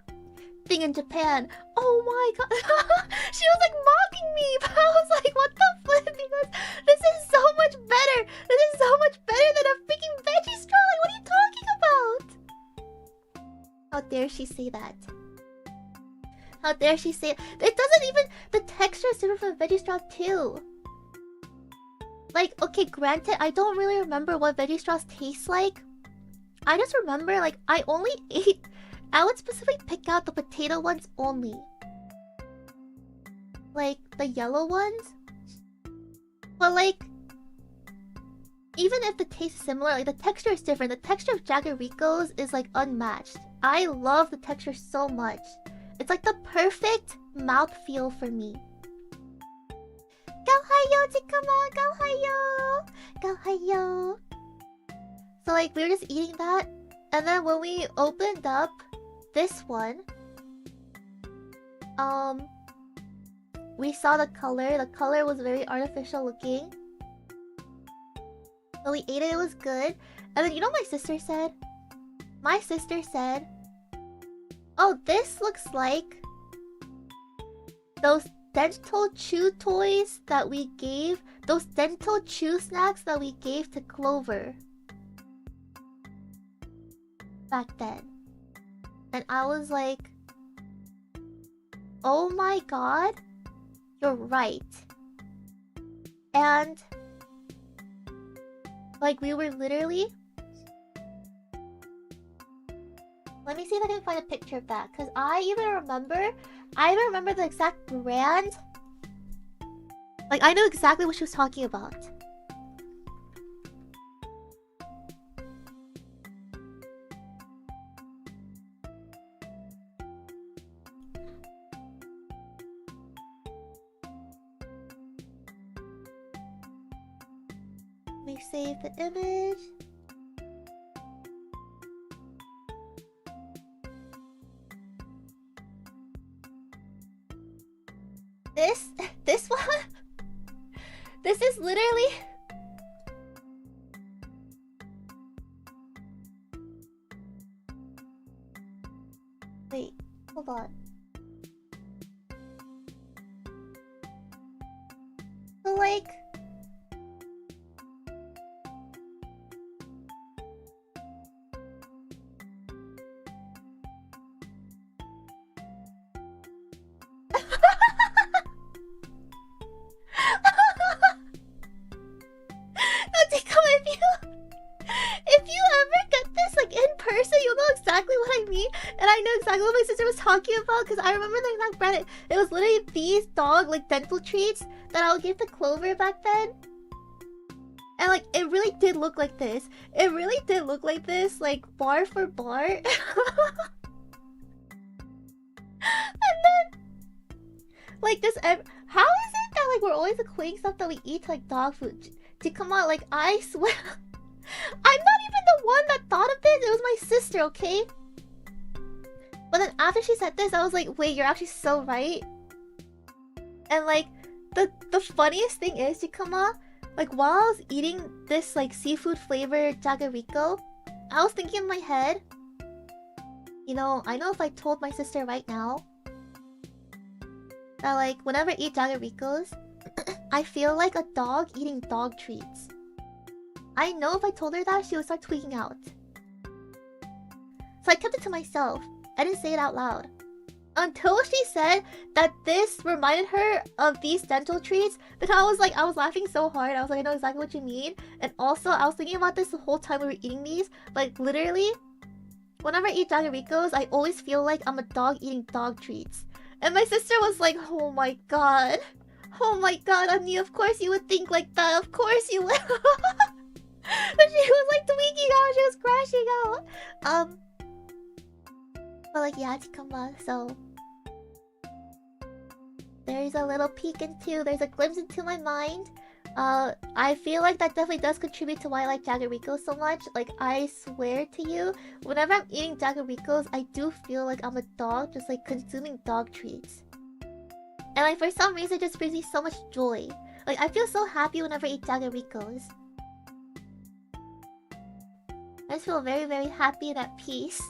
in Japan. Oh my god. She was like mocking me. But I was like, what the flip? Because this is so much better. This is so much better than a freaking veggie straw. Like, what are you talking about? How dare she say that? How dare she say it? It doesn't even... The texture is different from veggie straw too. Like, okay, granted, I don't really remember what veggie straws taste like. I just remember, like, I only ate... I would specifically pick out the potato ones only. Like, the yellow ones. But, like... Even if the taste is similar, like, the texture is different. The texture of Jagaricos is, like, unmatched. I love the texture so much. It's like the perfect mouthfeel for me. Gohayo, Jikama! Gohayo! Gohayo! So like, we were just eating that. And then when we opened up this one, we saw the color. The color was very artificial looking. So we ate it, it was good. And then you know what my sister said? My sister said, oh, this looks like those dental chew toys that we gave, those dental chew snacks that we gave to Clover back then. And I was like, oh my god, you're right. And like we were literally... Let me see if I can find a picture of that, because I even remember the exact brand. Like, I know exactly what she was talking about. Let me save the image. This one? This is literally... Wait, hold on. So like... If you ever get this like in person, you'll know exactly what I mean. And I know exactly what my sister was talking about, because I remember the exact brand. It was literally these dog like dental treats that I would give to Clover back then. And like it really did look like this. It really did look like this, like bar for bar. And then like this, how is it that like we're always equating stuff that we eat to like dog food? To come on, like I swear, I'm not even the one that thought of this. It was my sister, okay? But then after she said this, I was like, wait, you're actually so right. And like the funniest thing is, Jikama, like while I was eating this like seafood flavored Jagariko, I was thinking in my head, you know, I know if I told my sister right now that like whenever I eat Jagarikos, I feel like a dog eating dog treats. I know if I told her that, she would start tweaking out. So I kept it to myself. I didn't say it out loud. Until she said that this reminded her of these dental treats. Because I was laughing so hard. I was like, I know exactly what you mean. And also, I was thinking about this the whole time we were eating these. Like, literally, whenever I eat Jagaricos, I always feel like I'm a dog eating dog treats. And my sister was like, oh my god. Oh my god, Annie, of course you would think like that. Of course you would. But she was like tweaking out. She was crashing out. But like, yeah, Chikama, so... There's a little peek into... There's a glimpse into my mind. I feel like that definitely does contribute to why I like Jagaricos so much. Like, I swear to you, whenever I'm eating Jagaricos, I do feel like I'm a dog, just like consuming dog treats. And like, for some reason, it just brings me so much joy. Like, I feel so happy whenever I eat Jagaricos. I just feel very, very happy and at peace.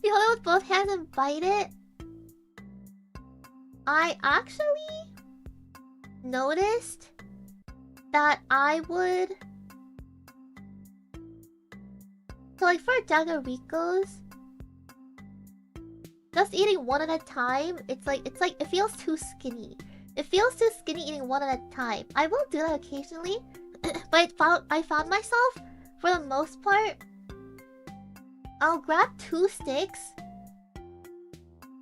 You hold it with both hands and bite it. I actually noticed that I would... So like for Jagaricos, just eating one at a time, it feels too skinny. It feels too skinny eating one at a time. I will do that occasionally, but I found myself, for the most part, I'll grab 2 sticks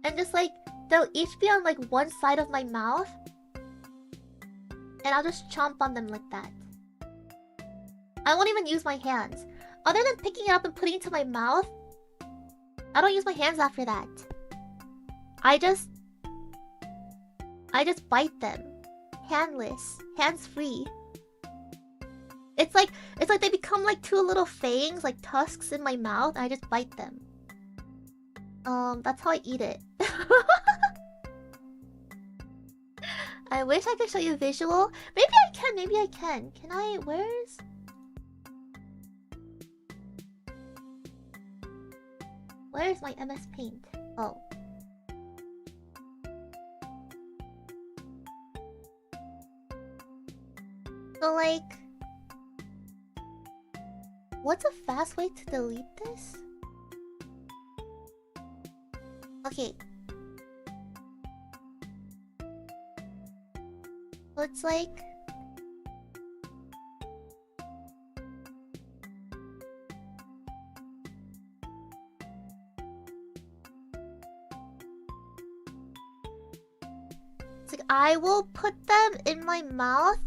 and just like, they'll each be on like one side of my mouth, and I'll just chomp on them like that. I won't even use my hands. Other than picking it up and putting it to my mouth, I don't use my hands after that. I just bite them. Handless. Hands-free. It's like they become like 2 little fangs, like tusks in my mouth, and I just bite them. That's how I eat it. I wish I could show you a visual. Maybe I can, maybe I can. Can I? Where's my MS Paint? Oh. So like... What's a fast way to delete this? Okay. So it's like... It's like I will put them in my mouth.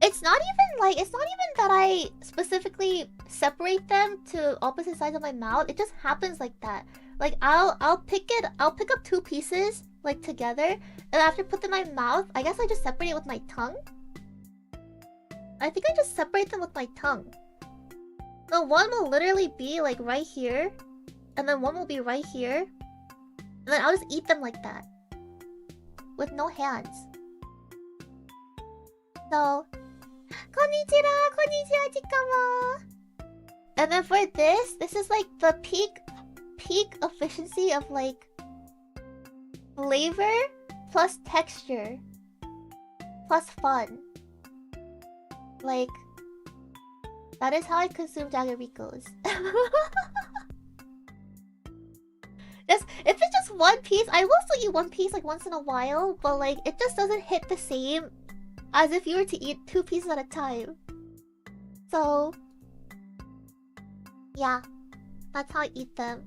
It's not even that I specifically separate them to opposite sides of my mouth. It just happens like that. Like I'll pick up 2 pieces like together, and after I put them in my mouth, I guess I just separate it with my tongue. I think I just separate them with my tongue. So one will literally be like right here, and then one will be right here, and then I'll just eat them like that with no hands. So Konnijira, Konnijira, Chikama. And then for this is like the peak efficiency of like flavor plus texture plus fun. Like, that is how I consume Jagaricos. If it's just one piece, I will still eat one piece like once in a while, but like it just doesn't hit the same as if you were to eat 2 pieces at a time. So yeah, that's how I eat them.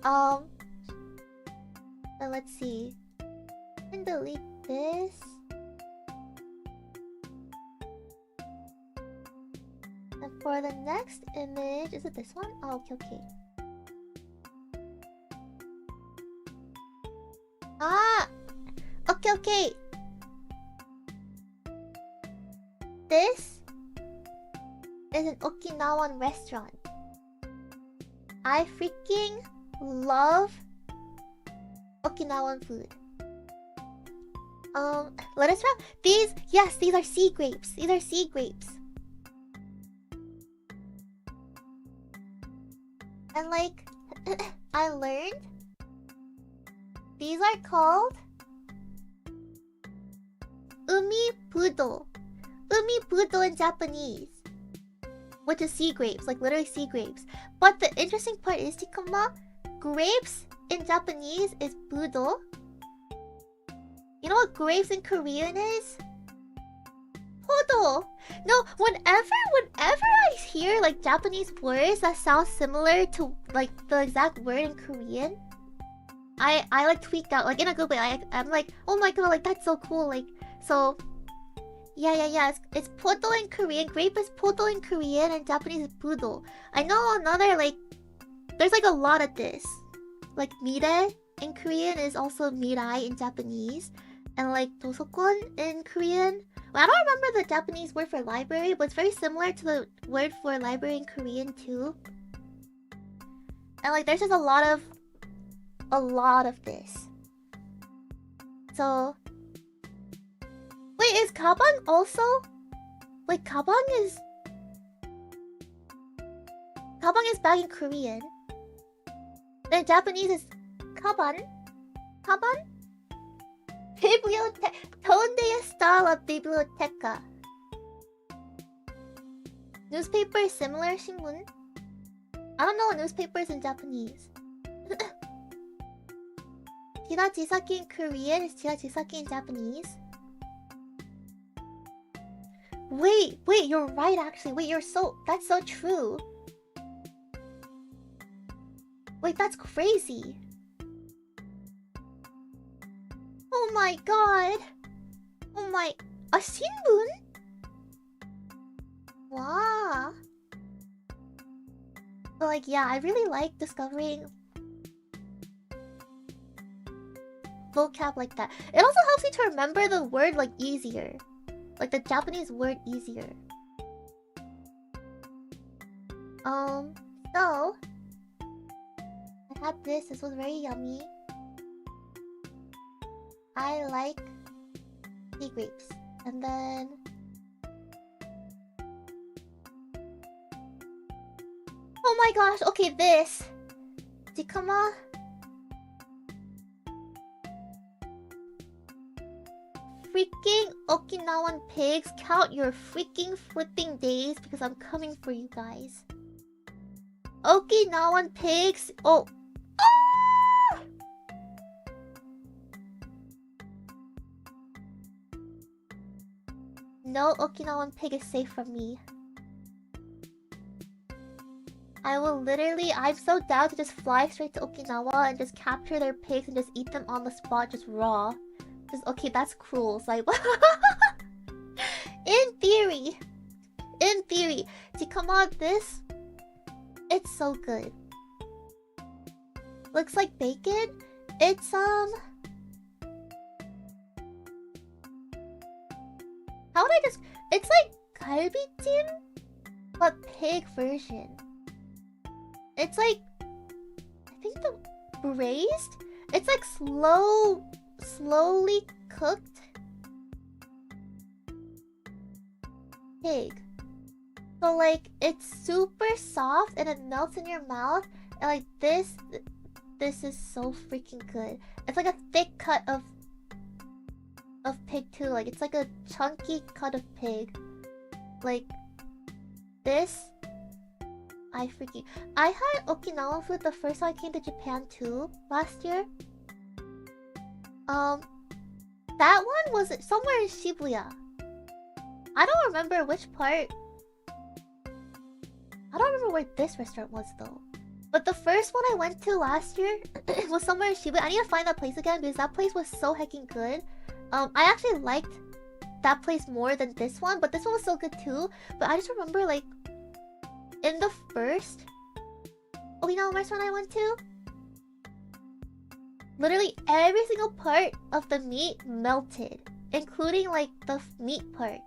Then let's see. I can delete this. And for the next image, is it this one? Oh, okay. Ah! Okay. This is an Okinawan restaurant. I freaking love Okinawan food. Let us try these. Yes, these are sea grapes. These are sea grapes. And like, I learned these are called umi budo. Umi budo in Japanese, which is sea grapes, like literally sea grapes. But the interesting part is, Tikama, grapes in Japanese is budo. You know what grapes in Korean is? Podo. No, whenever I hear like Japanese words that sound similar to like the exact word in Korean, I like tweak out, like in a good way. I'm like, oh my god, like that's so cool. Like, so yeah. It's podo in Korean. Grape is podo in Korean, and Japanese is budo. I know another, like, there's like a lot of this. Like mire in Korean is also mirai in Japanese, and like dosokon in Korean. Well, I don't remember the Japanese word for library, but it's very similar to the word for library in Korean too. And like there's just a lot of this. So wait, is kabang also? Wait, kabang is back in Korean. Then Japanese is kaban? Kaban? Biblioteca. ¿Dónde está la biblioteca? Newspaper is similar, Shinbun? I don't know what newspaper is in Japanese. JiraJisaki in Korean is JiraJisaki in Japanese. Wait, you're right actually. Wait, that's so true. Wait, that's crazy. Oh my god. Oh my... A shinbun? Wow. But like, yeah, I really like discovering vocab like that. It also helps me to remember the word like easier. Like the Japanese word easier. So I had this. This was very yummy. I like sea grapes. And then oh my gosh, okay, this Jikama. Freaking Okinawan pigs, count your freaking flipping days because I'm coming for you guys. Okinawan pigs. Oh. Ah! No Okinawan pig is safe from me. I will literally, I'm so down to just fly straight to Okinawa and just capture their pigs and just eat them on the spot, just raw. Just, okay, that's cruel. It's like, in theory, see, come on, this, it's so good. Looks like bacon. It's how would I just? It's like galbi-jjim, but pig version. It's like, I think the braised. It's like slowly cooked pig. So like it's super soft and it melts in your mouth, and like this is so freaking good. It's like a thick cut of pig too. Like it's like a chunky cut of pig. Like this, I had Okinawan food the first time I came to Japan too last year. That one was somewhere in Shibuya. I don't remember which part. I don't remember where this restaurant was though. But the first one I went to last year was somewhere in Shibuya. I need to find that place again because that place was so hecking good. I actually liked that place more than this one, but this one was so good too. But I just remember like in the first Okinawan restaurant I went to, literally every single part of the meat melted, including like the meat part.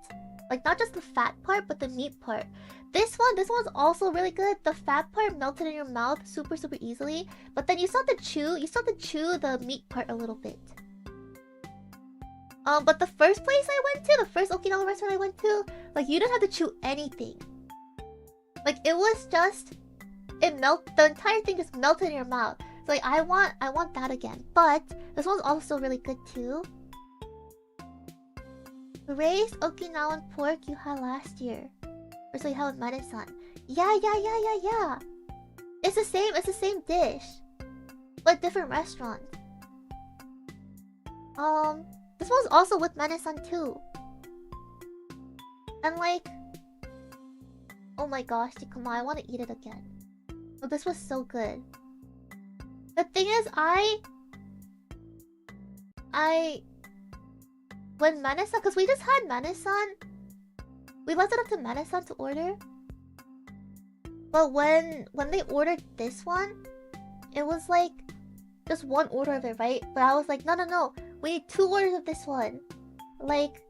Like not just the fat part, but the meat part. This one's also really good. The fat part melted in your mouth super easily, but then you still have to chew the meat part a little bit. But the first place I went to, the first Okinawan restaurant I went to, like you didn't have to chew anything. Like it was just, the entire thing just melted in your mouth. So like I want that again. But this one's also really good too. Raised Okinawan pork you had last year. Or so you had with Mane-san. Yeah. It's the same dish. But different restaurant. This one's also with Mane-san too. And like, oh my gosh, come on, I want to eat it again. Oh, this was so good. The thing is, when Mane-san, because we just had Mane-san, we left it up to Mane-san to order. But when they ordered this one, it was like just one order of it, right? But I was like, no, we need 2 orders of this one. Like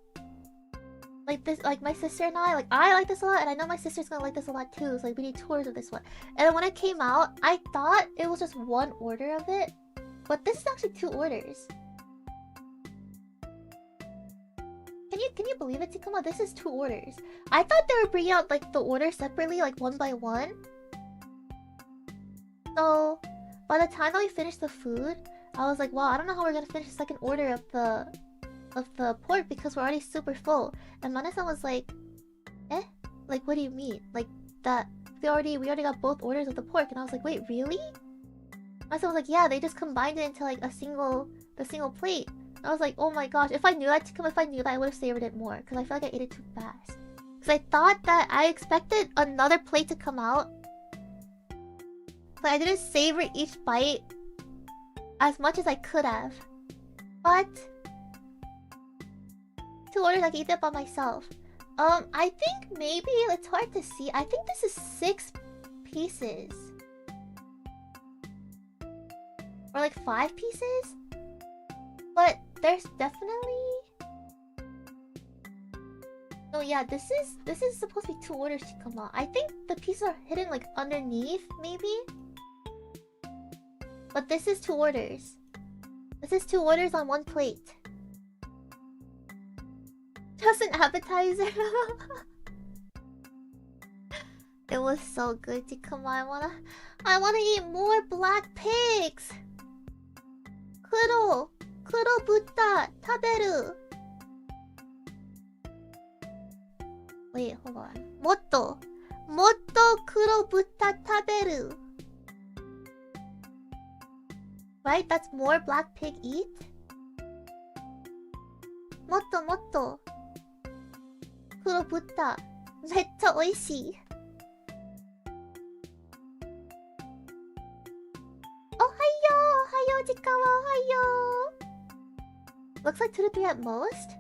this, like my sister and I like this a lot, and I know my sister's gonna like this a lot too. So like we need 2 orders of this one. And then when it came out, I thought it was just 1 order of it, but this is actually 2 orders. Can you believe it, Tikuma? This is 2 orders. I thought they were bringing out like the orders separately, like one by one. So by the time that we finished the food, I was like, wow, I don't know how we're gonna finish the second order of the pork because we're already super full. And Mane-san was like, eh? Like, what do you mean? Like that we already got both orders of the pork. And I was like, wait, really? Mane-san was like, yeah, they just combined it into like the single plate. I was like, oh my gosh, if I knew that, I would have savored it more. Because I feel like I ate it too fast. Because I thought that I expected another plate to come out. But I didn't savor each bite as much as I could have. But 2 orders, I can eat that by myself. I think maybe, it's hard to see. I think this is 6 pieces. Or like 5 pieces? But there's definitely... No, yeah, this is supposed to be 2 orders to come out. I think the pieces are hidden like underneath, maybe? But this is 2 orders. This is 2 orders on 1 plate. Just an appetizer. It was so good, Tikuma. I wanna eat more black pigs. Kuro buta taberu. Wait, hold on. Motto kuro buta taberu. Right? That's more black pig eat? Motto kuro buta. Metta oishii. Ohayo, Jikawa, ohayo. Looks like 2 to 3 at most.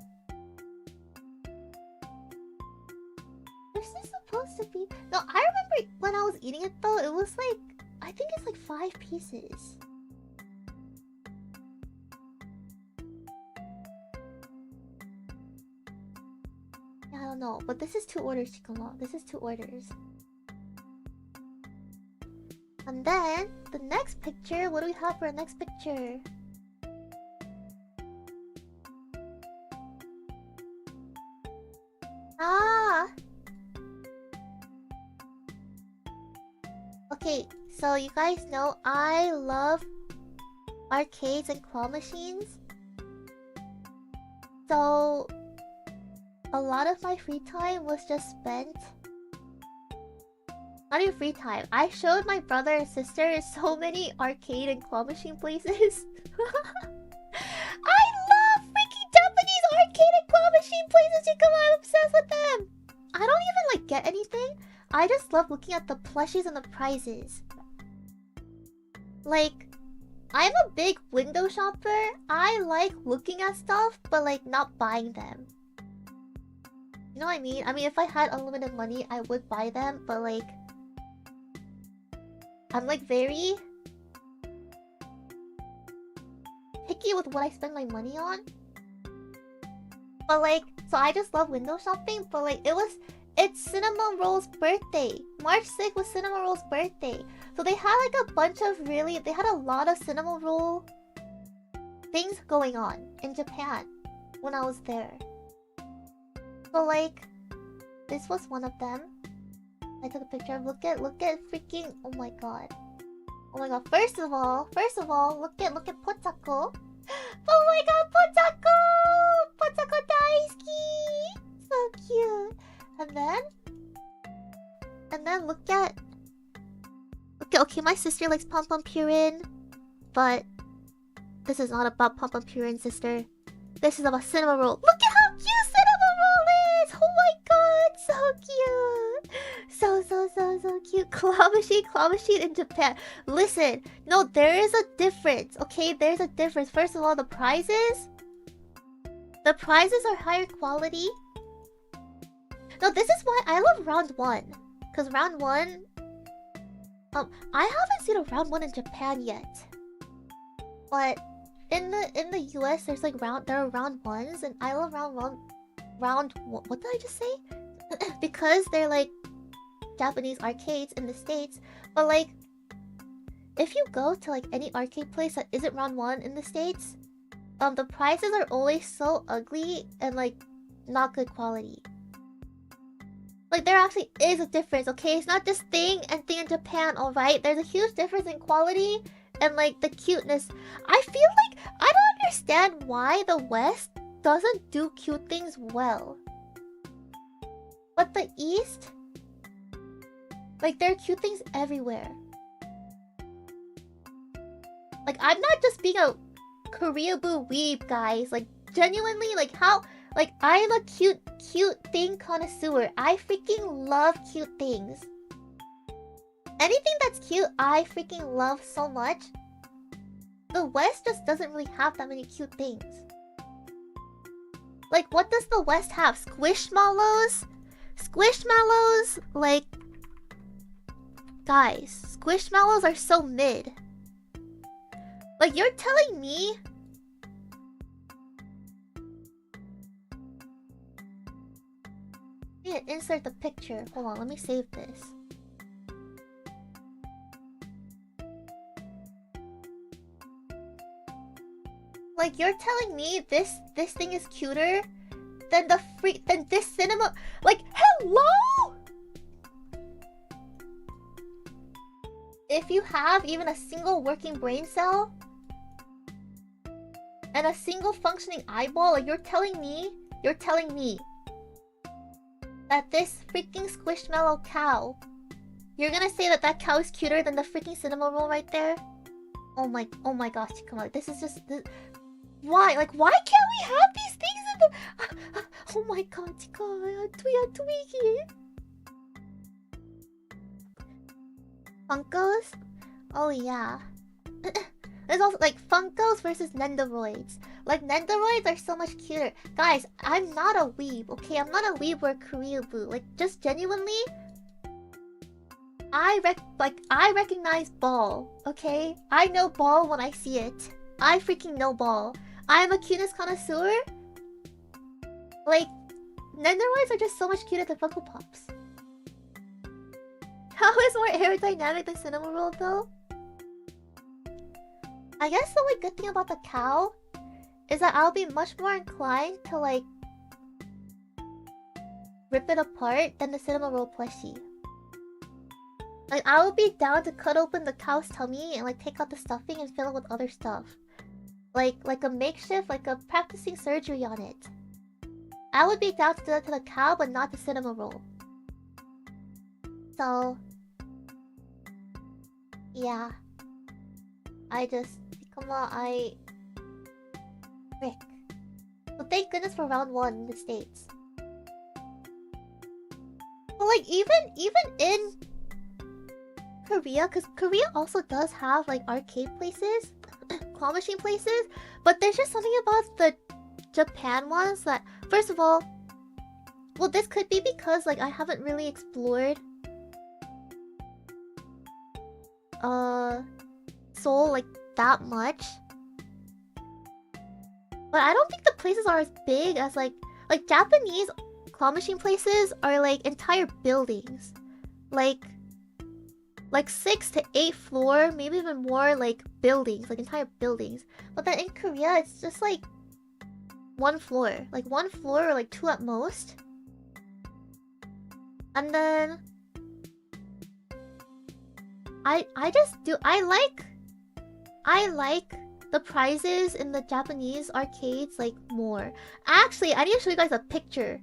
This is supposed to be... No, I remember when I was eating it though, it was like... I think it's like 5 pieces. Yeah, I don't know. But this is 2 orders, Chikama. This is 2 orders. And then, the next picture, what do we have for our next picture? Ah! Okay, so you guys know I love arcades and claw machines. So, a lot of my free time was just spent... Not even free time. I showed my brother and sister so many arcade and claw machine places. I love freaking Japanese arcade and claw machine places. I'm obsessed with them. I don't even like get anything. I just love looking at the plushies and the prizes. Like, I'm a big window shopper. I like looking at stuff, but like not buying them. You know what I mean? I mean, if I had unlimited money, I would buy them, but like... I'm like very picky with what I spend my money on. But like, so I just love window shopping, but like it's Cinnamon Roll's birthday. March 6th was Cinnamon Roll's birthday. So they had like a bunch of they had a lot of Cinnamon Roll things going on in Japan when I was there. So like, this was one of them. I took a picture of. Look at freaking, oh my god. First of all, look at Pochako. Oh my god, Kotako daisuki! So cute. And then look at... Okay, my sister likes Pom Pom Purin, but this is not about Pom Pom Purin, sister. This is about cinnamon roll. Look at how cute cinnamon roll is! Oh my god, so cute! So cute. Claw machine in Japan. Listen, no, there is a difference, okay? There's a difference. First of all, the prizes are higher quality. No, this is why I love round 1. Because round 1... I haven't seen a round 1 in Japan yet. But in the US, there are round 1s, and I love round what did I just say? Because they're like Japanese arcades in the States. But like, if you go to like any arcade place that isn't round 1 in the States, the prices are always so ugly and like not good quality. Like, there actually is a difference, okay? It's not just thing in Japan, alright? There's a huge difference in quality and, like, the cuteness. I feel like I don't understand why the West doesn't do cute things well. But the East... Like, there are cute things everywhere. Like, I'm not just being a Koreaboo weeb, guys. Like, genuinely, like, how... Like, I am a cute thing connoisseur. I freaking love cute things. Anything that's cute, I freaking love so much. The West just doesn't really have that many cute things. Like, what does the West have? Squishmallows? Squishmallows? Like... Guys, Squishmallows are so mid. Like, you're telling me... Insert the picture. Hold on, let me save this. Like, you're telling me this thing is cuter than this cinema? Like, hello? If you have even a single working brain cell and a single functioning eyeball, like, you're telling me that this freaking Squishmallow cow, you're gonna say that cow is cuter than the freaking cinema roll right there? Oh my gosh, come on, this is just... Why? Like, why can't we have these things in the... Oh my god, Funkos? Oh yeah. There's also, like, Funkos versus Nendoroids. Like, Nendoroids are so much cuter. Guys, I'm not a weeb, okay? I'm not a weeb or a Koreaboo. Like, just genuinely... I recognize ball, okay? I know ball when I see it. I freaking know ball. I am a cuteness connoisseur. Like, Nendoroids are just so much cuter than Funko Pops. How is more aerodynamic than Cinema Roll, though? I guess the only good thing about the cow is that I'll be much more inclined to, like, rip it apart than the Cinema Roll plushie. Like, I will be down to cut open the cow's tummy and, like, take out the stuffing and fill it with other stuff. Like a makeshift, like a practicing surgery on it. I would be down to do that to the cow, but not the Cinema Roll. So... yeah. Come on, frick. So thank goodness for round 1 in the States. But like, even in Korea, because Korea also does have like arcade places, claw machine places, but there's just something about the Japan ones that, first of all, well, this could be because like I haven't really explored Seoul like that much, but I don't think the places are as big as like Japanese claw machine places are like entire buildings, like 6 to 8 floor, maybe even more, like buildings, like entire buildings. But then in Korea, it's just like one floor or like 2 at most. And then I like the prizes in the Japanese arcades like more. Actually, I need to show you guys a picture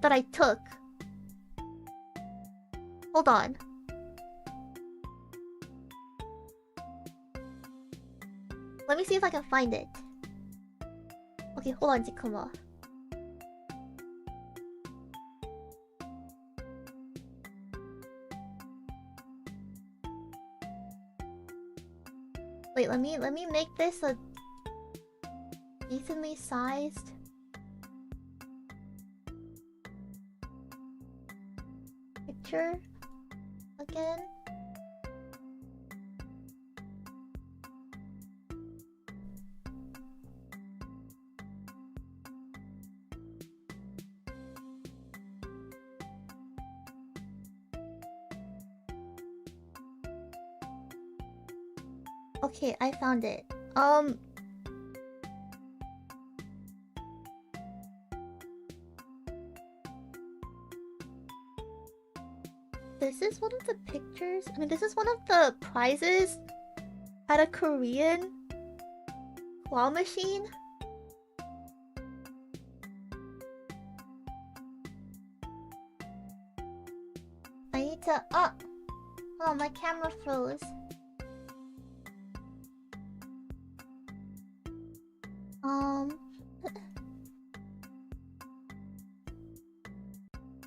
that I took. Hold on. Let me see if I can find it. Okay, hold on, 잠깐만. Wait, let me make this a decently sized picture again. Okay, I found it. This is one of the pictures. I mean, this is one of the prizes at a Korean claw machine. I need to. Oh, my camera froze.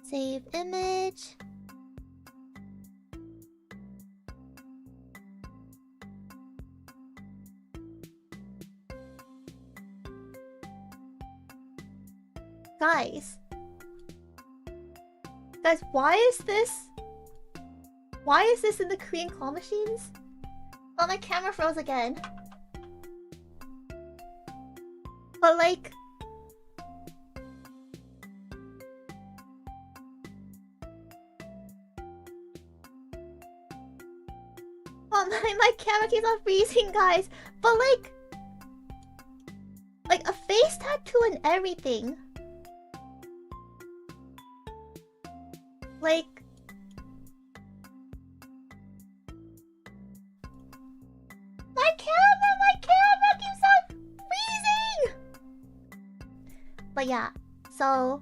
Save image. Guys, why is this? Why is this in the Korean claw machines? Oh, my camera froze again. But like, oh my camera keeps on freezing, guys. But like a face tattoo and everything. Like, my camera keeps on freezing. But yeah, so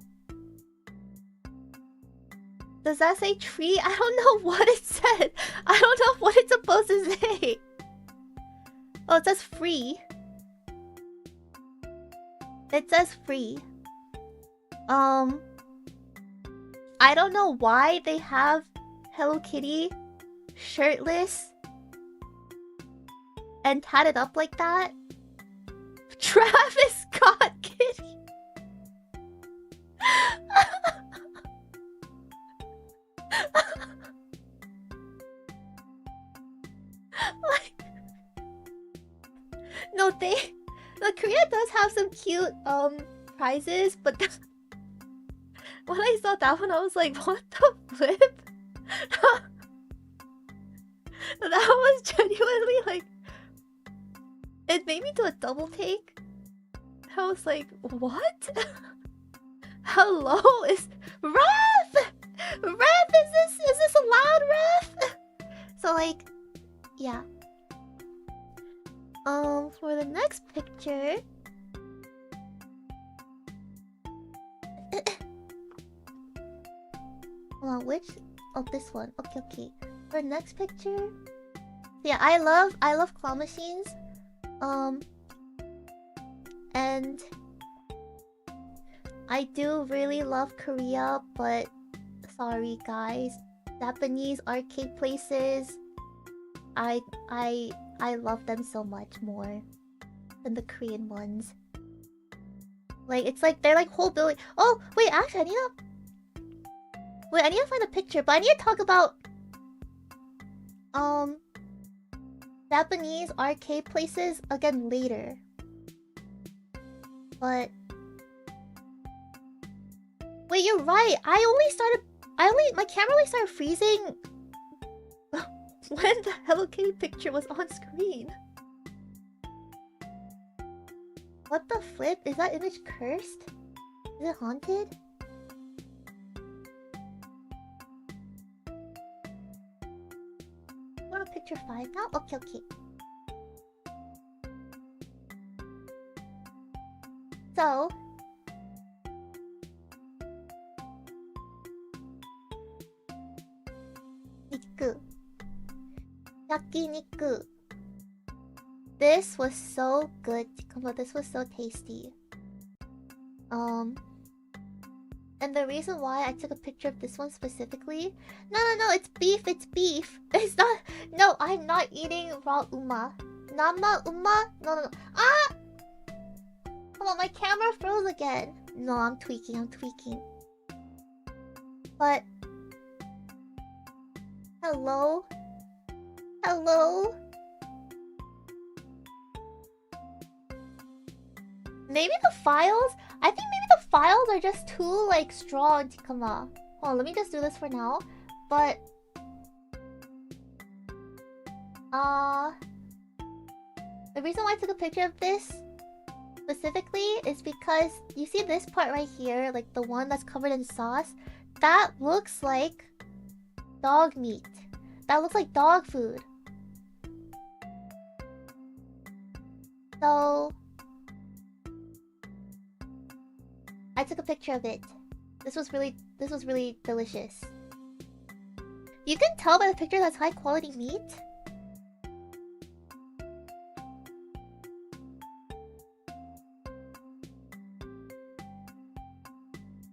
does that say tree? I don't know what it said. I don't know what it's supposed to say. Oh, it says free. It says free. I don't know why they have Hello Kitty shirtless and tatted up like that. Travis Scott Kitty. Like, no, Korea does have some cute prizes, but when I saw that one, I was like, what the flip? That was genuinely like, it made me do a double take. I was like, what? Hello, is ref? Ref, is this allowed, ref? So like, yeah. For the next picture. Hold on, which? Oh, this one. Okay. For next picture. Yeah, I love claw machines. And I do really love Korea, but sorry guys, Japanese arcade places, I love them so much more than the Korean ones. Like, it's like they're like whole building. Oh wait, actually I need to find a picture, but I need to talk about Japanese arcade places again later. But wait, you're right. My camera only started freezing when the Hello Kitty picture was on screen. What the flip? Is that image cursed? Is it haunted? We're on picture 5 now? Okay. So Niku. Yakiniku. This was so good. Come on, this was so tasty. And the reason why I took a picture of this one specifically... No, it's beef, it's beef. It's not... No, I'm not eating raw uma. Nama uma? No. Ah! Come on, my camera froze again. No, I'm tweaking. But... Hello? Maybe the files? I think maybe the files are just too, like, strong, Tikama. Hold on, let me just do this for now. But... The reason why I took a picture of this specifically is because you see this part right here, like the one that's covered in sauce? That looks like dog meat. That looks like dog food. So... I took a picture of it. This was really delicious. You can tell by the picture that's high quality meat.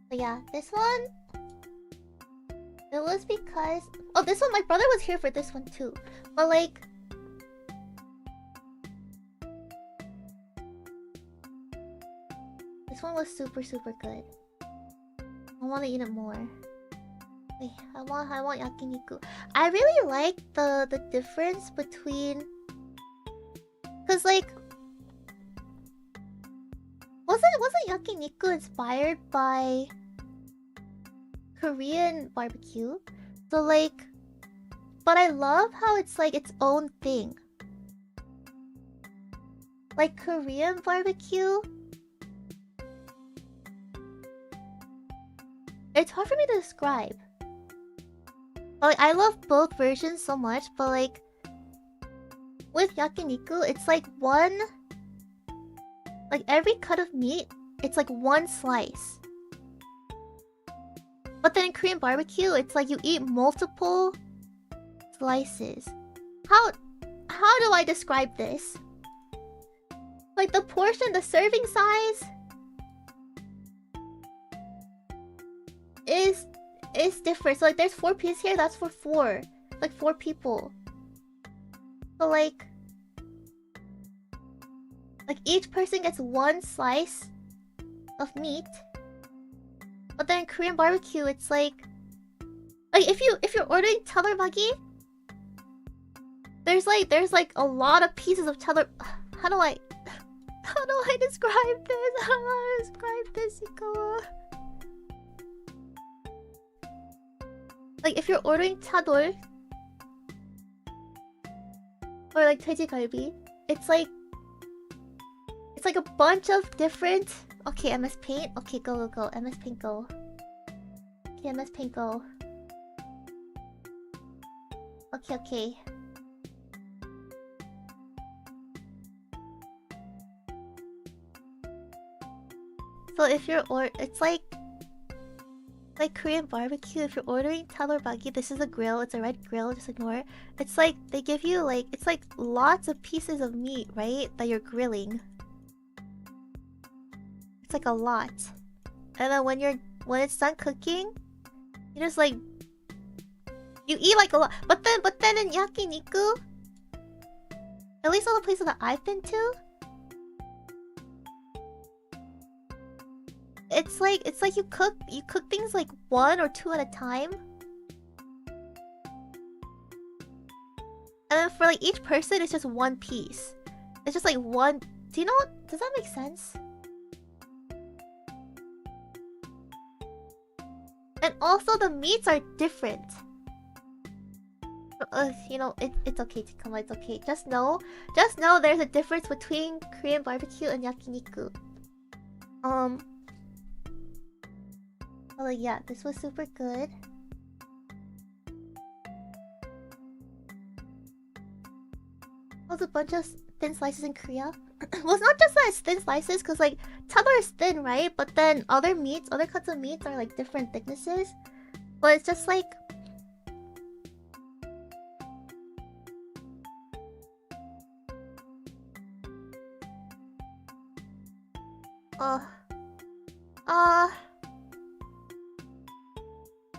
But yeah, this one... It was because... Oh, this one, my brother was here for this one too. But like... This one was super good. I want to eat it more. Wait, I want yakiniku. I really like the difference between... Cause like... Wasn't yakiniku inspired by Korean barbecue? So like... But I love how it's like its own thing. Like Korean barbecue... It's hard for me to describe. Like, I love both versions so much, but like... With yakiniku, it's like one... Like, every cut of meat, it's like one slice. But then in Korean barbecue, it's like you eat multiple slices. How do I describe this? Like, the portion, the serving size... is different. So like there's 4 pieces here, that's for 4. Like 4 people. So like each person gets one slice of meat. But then in Korean barbecue it's like if you're ordering tteolbokki, there's like a lot of pieces of tteolbokki. How do I describe this? Like if you're ordering chadol or like 돼지갈비, it's like a bunch of different... Okay, MS Paint. Okay, go. MS Paint, go. Okay, MS Paint, go. Okay. So if you're it's like Korean barbecue, if you're ordering tteolbokki, this is a grill, it's a red grill, just ignore it. It's like they give you like, it's like lots of pieces of meat, right? That you're grilling. It's like a lot. And then when it's done cooking, you just like... You eat like a lot. But then in yakiniku, at least all the places that I've been to, it's like you cook things like 1 or 2 at a time. And then for like each person it's just 1 piece. It's just like one... Do you know what? Does that make sense? And also the meats are different. You know, it's okay to come on, it's okay. Just know there's a difference between Korean barbecue and yakiniku. Well, yeah, this was super good. There's a bunch of thin slices in Korea? Well, it's not just that it's thin slices, because like cheddar is thin, right? But then other meats, other cuts of meats are like different thicknesses. But it's just like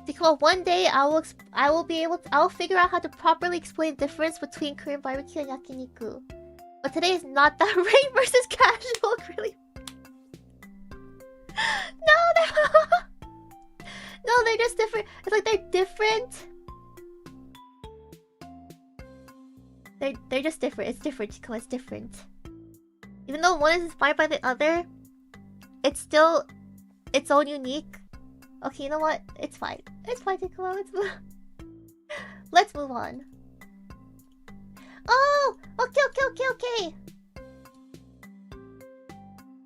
because one day I'll figure out how to properly explain the difference between Korean barbecue and yakiniku. But today is not that rain versus casual, really. No, they're just different. It's like they're different. They're just different. It's different, Chico. It's different. Even though one is inspired by the other, it's still its own unique. Okay, you know what? It's fine. It's fine, Chico. Let's move on. Oh! Okay.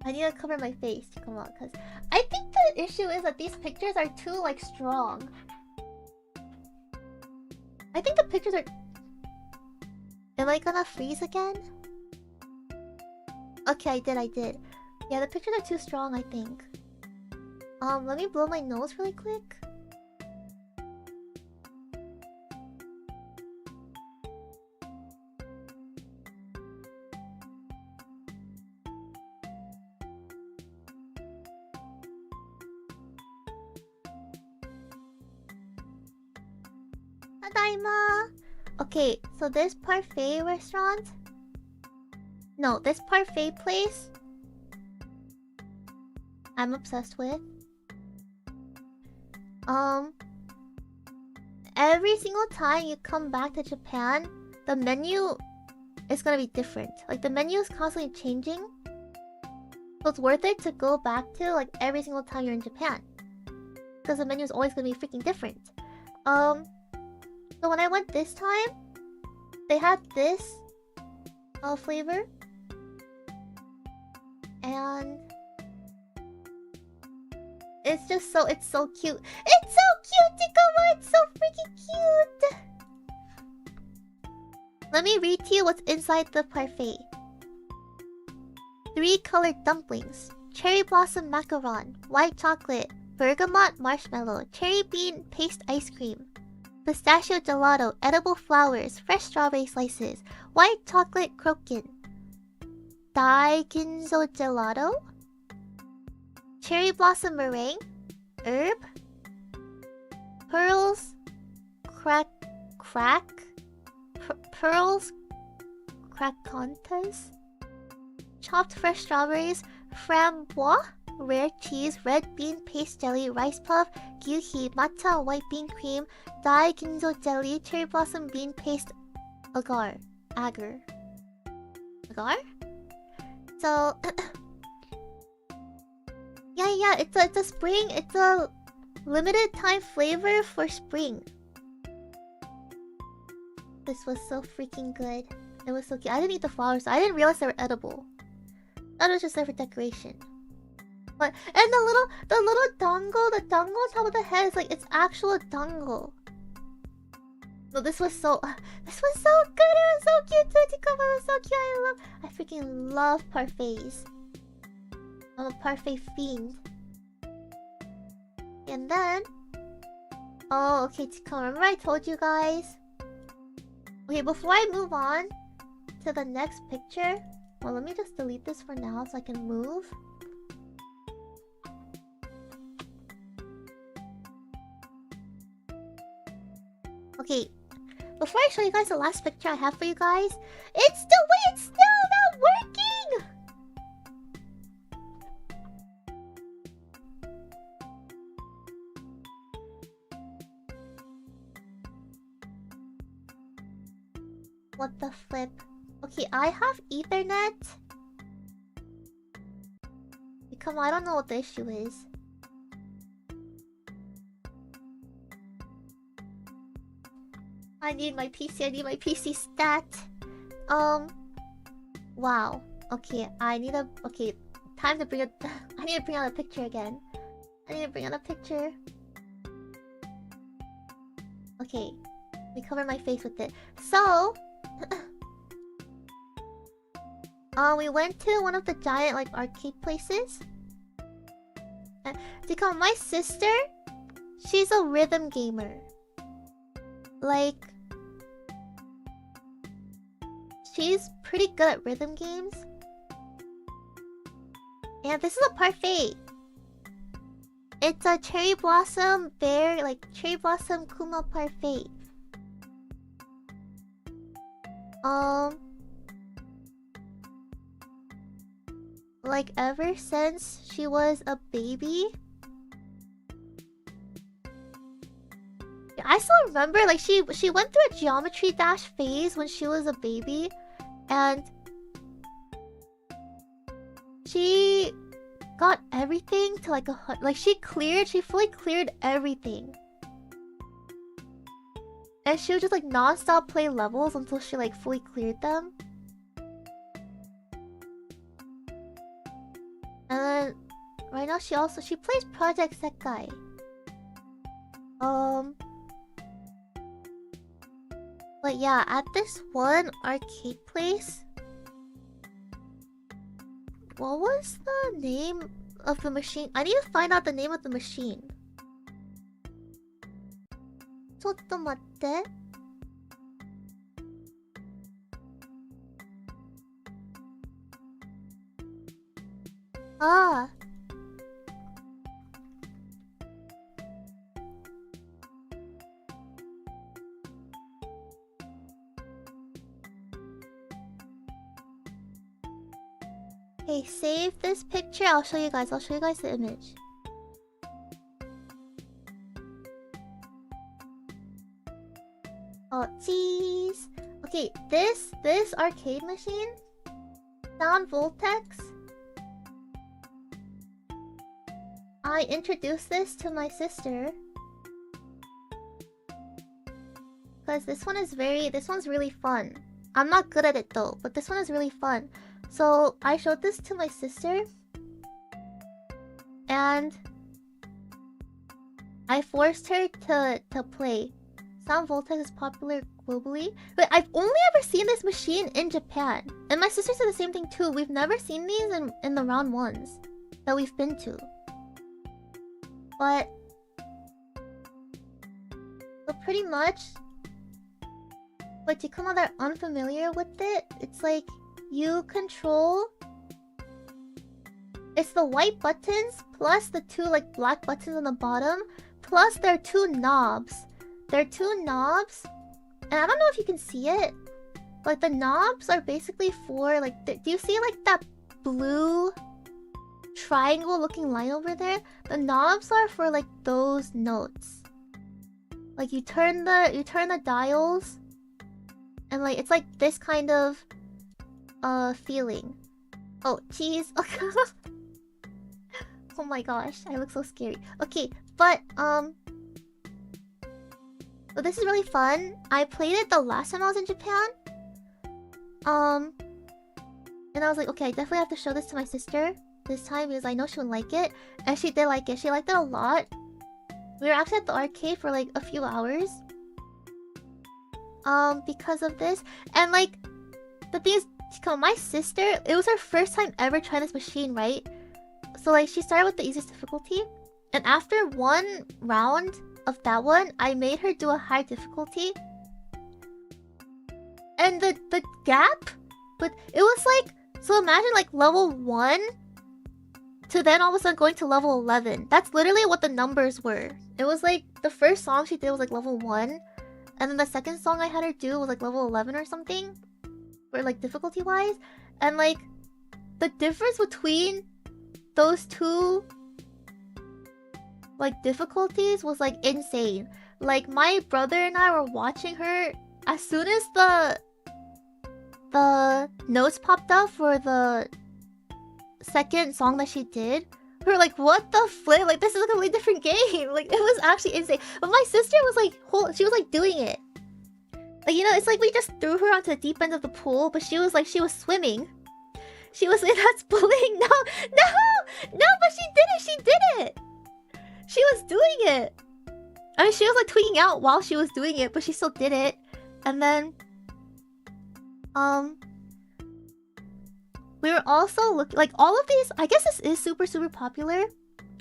I need to cover my face. Come on, because I think the issue is that these pictures are too, like, strong. I think the pictures are... Am I gonna freeze again? Okay, I did. Yeah, the pictures are too strong, I think. Let me blow my nose really quick. Tadaima! Okay, so this parfait restaurant... No, this parfait place... I'm obsessed with. Every single time you come back to Japan, the menu is gonna be different. Like, the menu is constantly changing. So it's worth it to go back to, like, every single time you're in Japan. Because the menu is always gonna be freaking different. So when I went this time, they had this flavor. And it's so cute. It's so cute, Tikama! It's so freaking cute! Let me read to you what's inside the parfait. 3 colored dumplings, cherry blossom macaron, white chocolate, bergamot marshmallow, cherry bean paste ice cream, pistachio gelato, edible flowers, fresh strawberry slices, white chocolate croquant, daiginzo gelato, cherry blossom meringue, herb, pearls, pearls, cracontas, chopped fresh strawberries, framboise, rare cheese, red bean paste jelly, rice puff, gyuhi, matcha, white bean cream, daiginzo jelly, cherry blossom bean paste, agar. So yeah, it's a spring. It's a limited time flavor for spring. This was so freaking good. It was so cute. I didn't eat the flowers. I didn't realize they were edible. That was just there for decoration. But and the little dango, the dango on top of the head is like it's actual dango. No, this was so good. It was so cute too. It was so cute. I freaking love parfaits. I'm a parfait fiend. And then... Oh, okay, Tikama. Remember I told you guys? Okay, before I move on to the next picture... Well, let me just delete this for now so I can move. Okay, before I show you guys the last picture I have for you guys... It's still not working! What the flip? Okay, I have Ethernet. Come on, I don't know what the issue is. I need my PC stat. Wow. Okay, okay, time to bring it. I need to bring out a picture again. Okay, let me cover my face with it. So... We went to one of the giant like arcade places. Because my sister, she's a rhythm gamer. Like, she's pretty good at rhythm games. And this is a parfait. It's a cherry blossom bear, like cherry blossom kuma parfait. Like ever since she was a baby. I still remember, like she went through a geometry dash phase when she was a baby, and she got everything to like she fully cleared everything. And she would just like non-stop play levels until she like fully cleared them. And then right now she plays Project Sekai. But yeah, at this one arcade place, what was the name of the machine? I need to find out the name of the machine. ちょっと待って。ああ。Okay, save this picture. I'll show you guys the image. Oh, jeez. Okay, this arcade machine, Sound Voltex. I introduced this to my sister. Because this one's really fun. I'm not good at it though, but this one is really fun. So I showed this to my sister, and I forced her to play. Sound Voltex is popular globally, but I've only ever seen this machine in Japan. And my sister said the same thing too. We've never seen these in the round ones that we've been to. But so pretty much, but to come out that unfamiliar with it, it's like you control. It's the white buttons plus the two like black buttons on the bottom, plus there are two knobs. There are two knobs, and I don't know if you can see it, but the knobs are basically for like. Do you see like that blue triangle looking line over there? The knobs are for like those notes. Like you turn the dials, and like it's like this kind of feeling. Oh jeez. Oh my gosh, I look so scary. Okay, but so this is really fun. I played it the last time I was in Japan. And I was like, okay, I definitely have to show this to my sister this time because I know she would like it. And she did like it. She liked it a lot. We were actually at the arcade for like a few hours. Because of this. And like, the thing is, my sister, it was her first time ever trying this machine, right? So like, she started with the easiest difficulty. And after one round of that one, I made her do a high difficulty. And the gap, but it was like, so imagine like level 1 to then all of a sudden going to level 11. That's literally what the numbers were. It was like the first song she did was like level 1, and then the second song I had her do was like level 11 or something, or like difficulty wise. And like the difference between those two like difficulties was like insane. Like my brother and I were watching her. As soon as the notes popped up for the second song that she did, we were like, what the flip? Like this is a completely different game. Like it was actually insane. But my sister was like she was like doing it. Like, you know, it's like we just threw her onto the deep end of the pool, but she was swimming. She was like, that's bullying. No, but she did it. She was doing it. I mean, she was like tweaking out while she was doing it, but she still did it. And then, we were also looking like all of these. I guess this is super popular.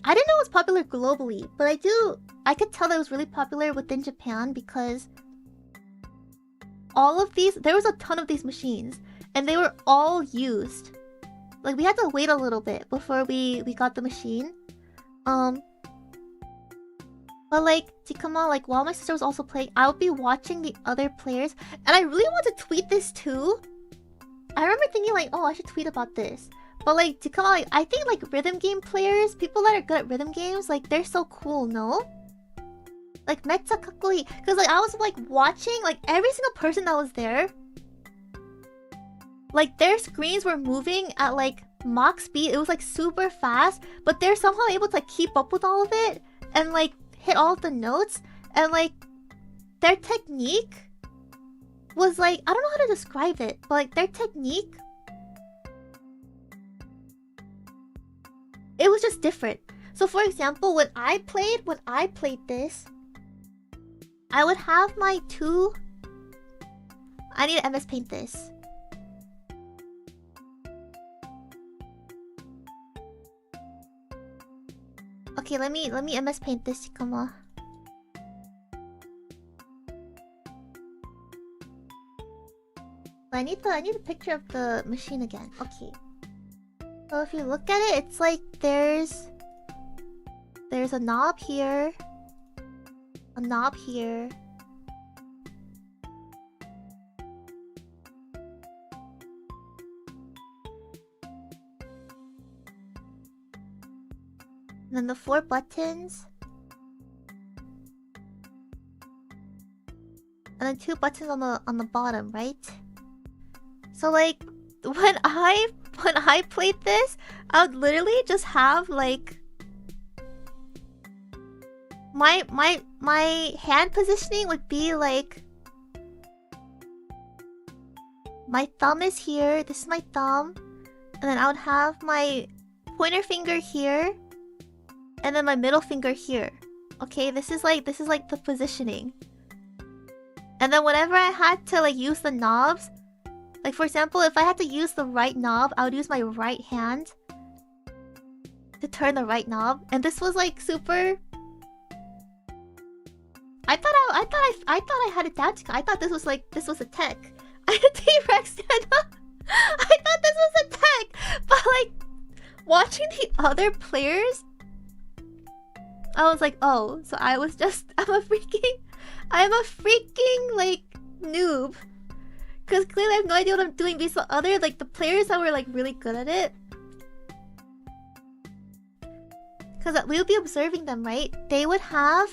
I didn't know it was popular globally, but I could tell that it was really popular within Japan because all of these, there was a ton of these machines and they were all used. Like we had to wait a little bit before we got the machine. But like Tikama, like while my sister was also playing, I would be watching the other players and I really want to tweet this too. I remember thinking like, oh, I should tweet about this. But like Tikama, like I think like rhythm game players, people that are good at rhythm games, like they're so cool, no? Like metza kakkoi. Cause like I was like watching like every single person that was there. Like their screens were moving at like Mach speed. It was like super fast, but they're somehow able to like keep up with all of it and like hit all of the notes. And like their technique was like, I don't know how to describe it, but like their technique, it was just different. So for example, when I played this, I would have my two. I need to MS Paint this. Okay, let me MS Paint this, come on. I need a picture of the machine again. Okay. So if you look at it, it's like there's a knob here, a knob here. And then the 4 buttons. And then 2 buttons on the bottom, right? So like when I played this, I would literally just have like my hand positioning would be like my thumb is here, this is my thumb, and then I would have my pointer finger here and then my middle finger here. Okay, this is like the positioning. And then whenever I had to like use the knobs, like for example, if I had to use the right knob, I would use my right hand to turn the right knob. And this was like super. I thought I had it down. I thought this was a tech. I had T-Rex. I thought this was a tech, but like watching the other players, I was like, oh, so I'm a freaking like noob. Because clearly I have no idea what I'm doing based on other, like, the players that were, like, really good at it. Because we would be observing them, right? They would have...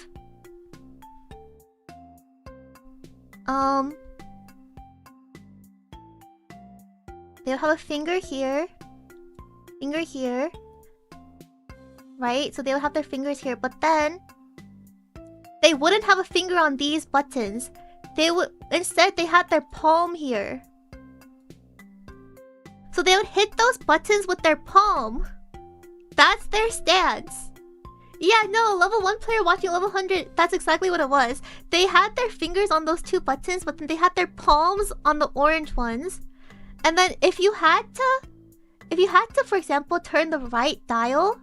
They would have a finger here. Finger here. Right? So they would have their fingers here. But then... they wouldn't have a finger on these buttons. Instead they had their palm here. So they would hit those buttons with their palm. That's their stance. Yeah, no, level 1 player watching level 100, that's exactly what it was. They had their fingers on those 2 buttons, but then they had their palms on the orange ones. And then if you had to, for example, turn the right dial,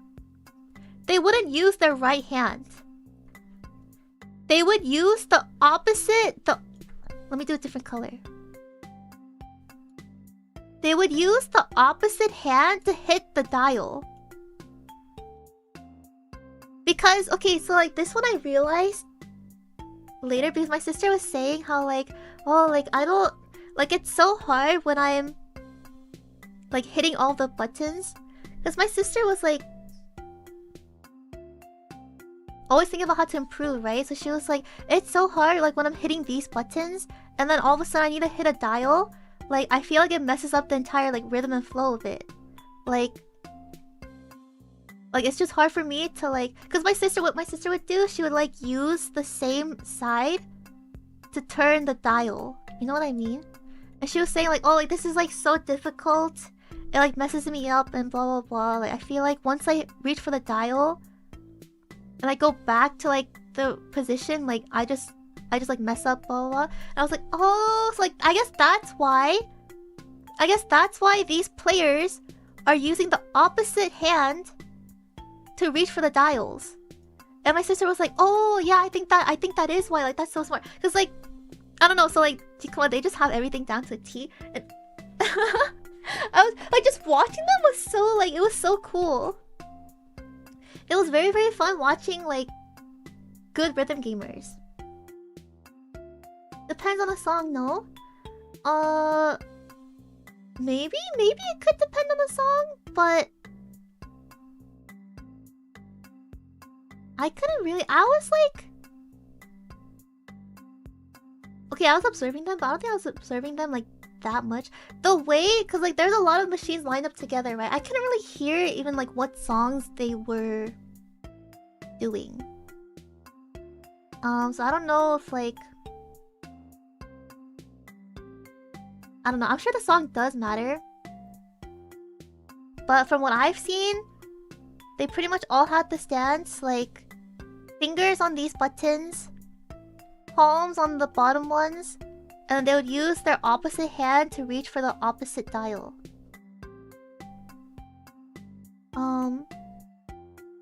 they wouldn't use their right hand. They would use the opposite... Let me do a different color. They would use the opposite hand to hit the dial. Because, okay, so like this one I realized later because my sister was saying how like, oh, like I don't... like it's so hard when I'm like hitting all the buttons. Because my sister was like... always thinking about how to improve, right? So she was like, it's so hard like when I'm hitting these buttons and then all of a sudden I need to hit a dial. Like I feel like it messes up the entire like rhythm and flow of it. Like it's just hard for me to like, because what my sister would do, she would like use the same side to turn the dial. You know what I mean? And she was saying like, oh, like this is like so difficult. It like messes me up and blah blah blah. Like I feel like once I reach for the dial and I go back to like the position, like I just like mess up, blah blah blah. And I was like, oh, so like I guess that's why I guess that's why these players are using the opposite hand to reach for the dials. And my sister was like, "Oh yeah, I think that is why. Like that's so smart." Cause like, I don't know. So like, come on, they just have everything down to a T. And I was like, just watching them was so like, it was so cool. It was very very fun watching like good rhythm gamers. Depends on the song, no? Maybe it could depend on the song, but I couldn't really. I was like, okay, I was observing them, but I don't think I was observing them like that much. The way, cause like there's a lot of machines lined up together, right? I couldn't really hear even like what songs they were doing. So I don't know if like, I don't know. I'm sure the song does matter, but from what I've seen, they pretty much all had the stance like fingers on these buttons, palms on the bottom ones, and they would use their opposite hand to reach for the opposite dial.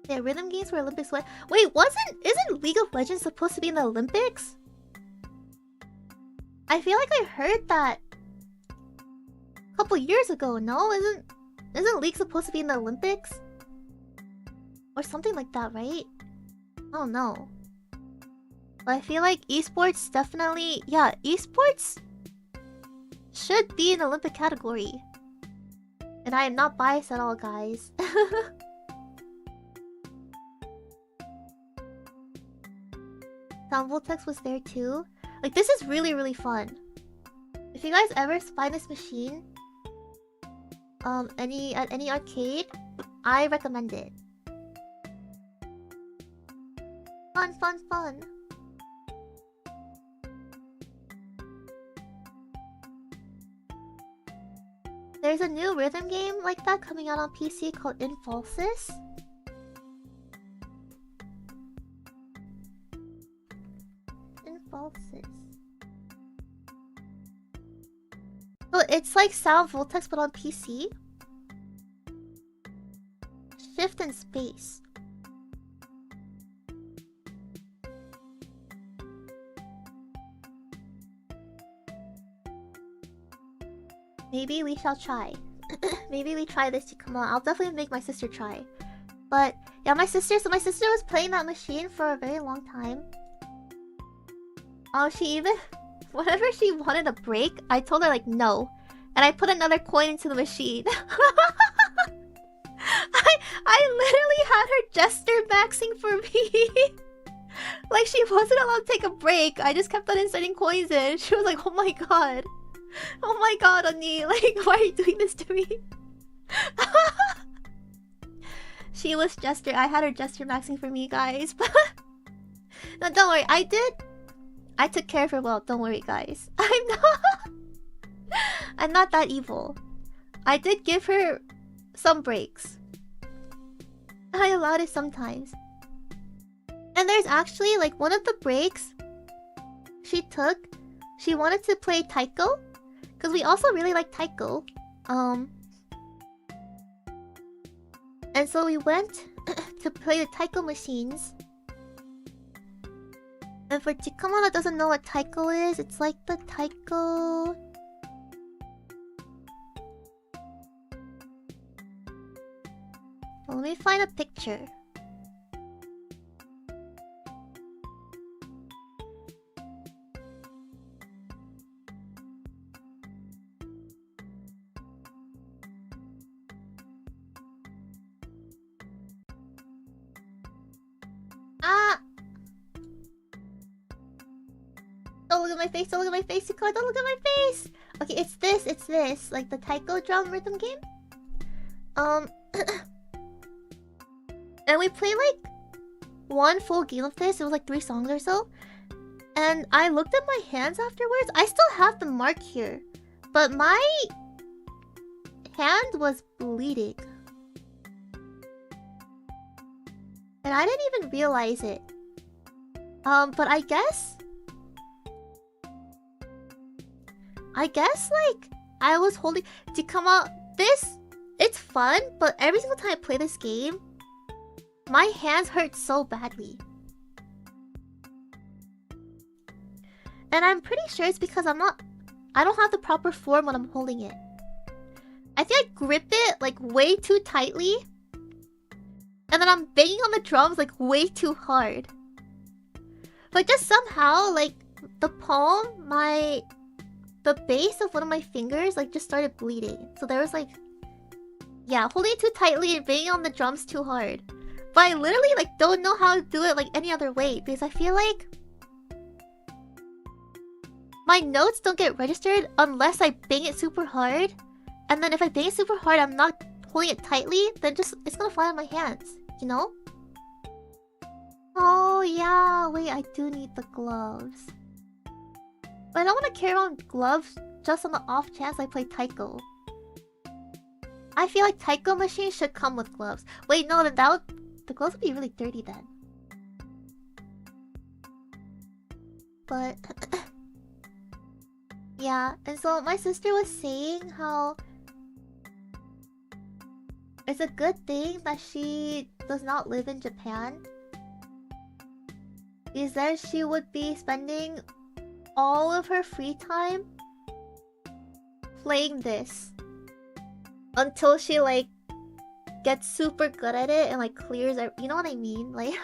Yeah, rhythm games for Olympics. Wait, isn't League of Legends supposed to be in the Olympics? I feel like I heard that a couple years ago. No, isn't League supposed to be in the Olympics? Or something like that, right? I don't know. But I feel like esports definitely... Yeah, esports should be in the Olympic category. And I am not biased at all, guys. Sound Voltex was there too. Like, this is really, really fun. If you guys ever find this machine, at any arcade, I recommend it. Fun, fun, fun. There's a new rhythm game like that coming out on PC called Infalsis. Infalsis. So it's like Sound Voltex but on PC. Shift and space. Maybe we shall try. Maybe we try this to come on. I'll definitely make my sister try. But yeah, my sister was playing that machine for a very long time. Oh, she even whenever she wanted a break, I told her like no. And I put another coin into the machine. I literally had her gesture maxing for me. Like she wasn't allowed to take a break. I just kept on inserting coins in. She was like, "Oh my god. Oh my god, Oni, like, why are you doing this to me?" She was I had her gesture maxing for me, guys. No, don't worry, I took care of her well, don't worry, guys. I'm not that evil. I did give her some breaks. I allowed it sometimes. And there's actually, like, one of the breaks she took, she wanted to play Taiko. Because we also really like Taiko. And so we went to play the Taiko machines. And for Chikama that doesn't know what Taiko is, it's like the Taiko... Well, let me find a picture. Don't look at my face, don't look at my face, Nicole, don't look at my face! Okay, it's this. Like the Taiko drum rhythm game. And we played like one full game of this. It was like 3 songs or so. And I looked at my hands afterwards. I still have the mark here. But my hand was bleeding. And I didn't even realize it. But I guess like I was holding to come out. It's fun, but every single time I play this game, my hands hurt so badly. And I'm pretty sure it's because I don't have the proper form when I'm holding it. I think I grip it like way too tightly. And then I'm banging on the drums like way too hard. But just somehow, like, the palm, the base of one of my fingers, like, just started bleeding. So there was like, yeah, holding it too tightly and banging on the drums too hard. But I literally, like, don't know how to do it, like, any other way. Because I feel like my notes don't get registered unless I bang it super hard. And then if I bang it super hard, I'm not holding it tightly, then it's gonna fly on my hands, you know? Oh, yeah. Wait, I do need the gloves. But I don't want to carry around gloves just on the off chance I play Taiko. I feel like Taiko machines should come with gloves. Wait, no, then the gloves would be really dirty then. But yeah, and so my sister was saying how it's a good thing that she does not live in Japan. Because then she would be spending all of her free time playing this until she like gets super good at it and like clears you know what I mean? Like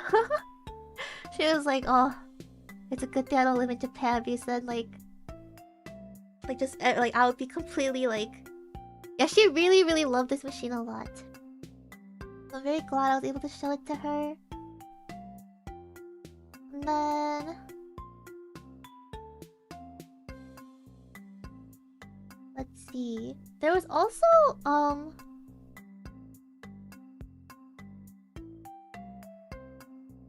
she was like, oh, it's a good thing I don't live in Japan because then like just like I would be completely like, yeah, she really really loved this machine a lot. So I'm very glad I was able to show it to her. And then let's see. There was also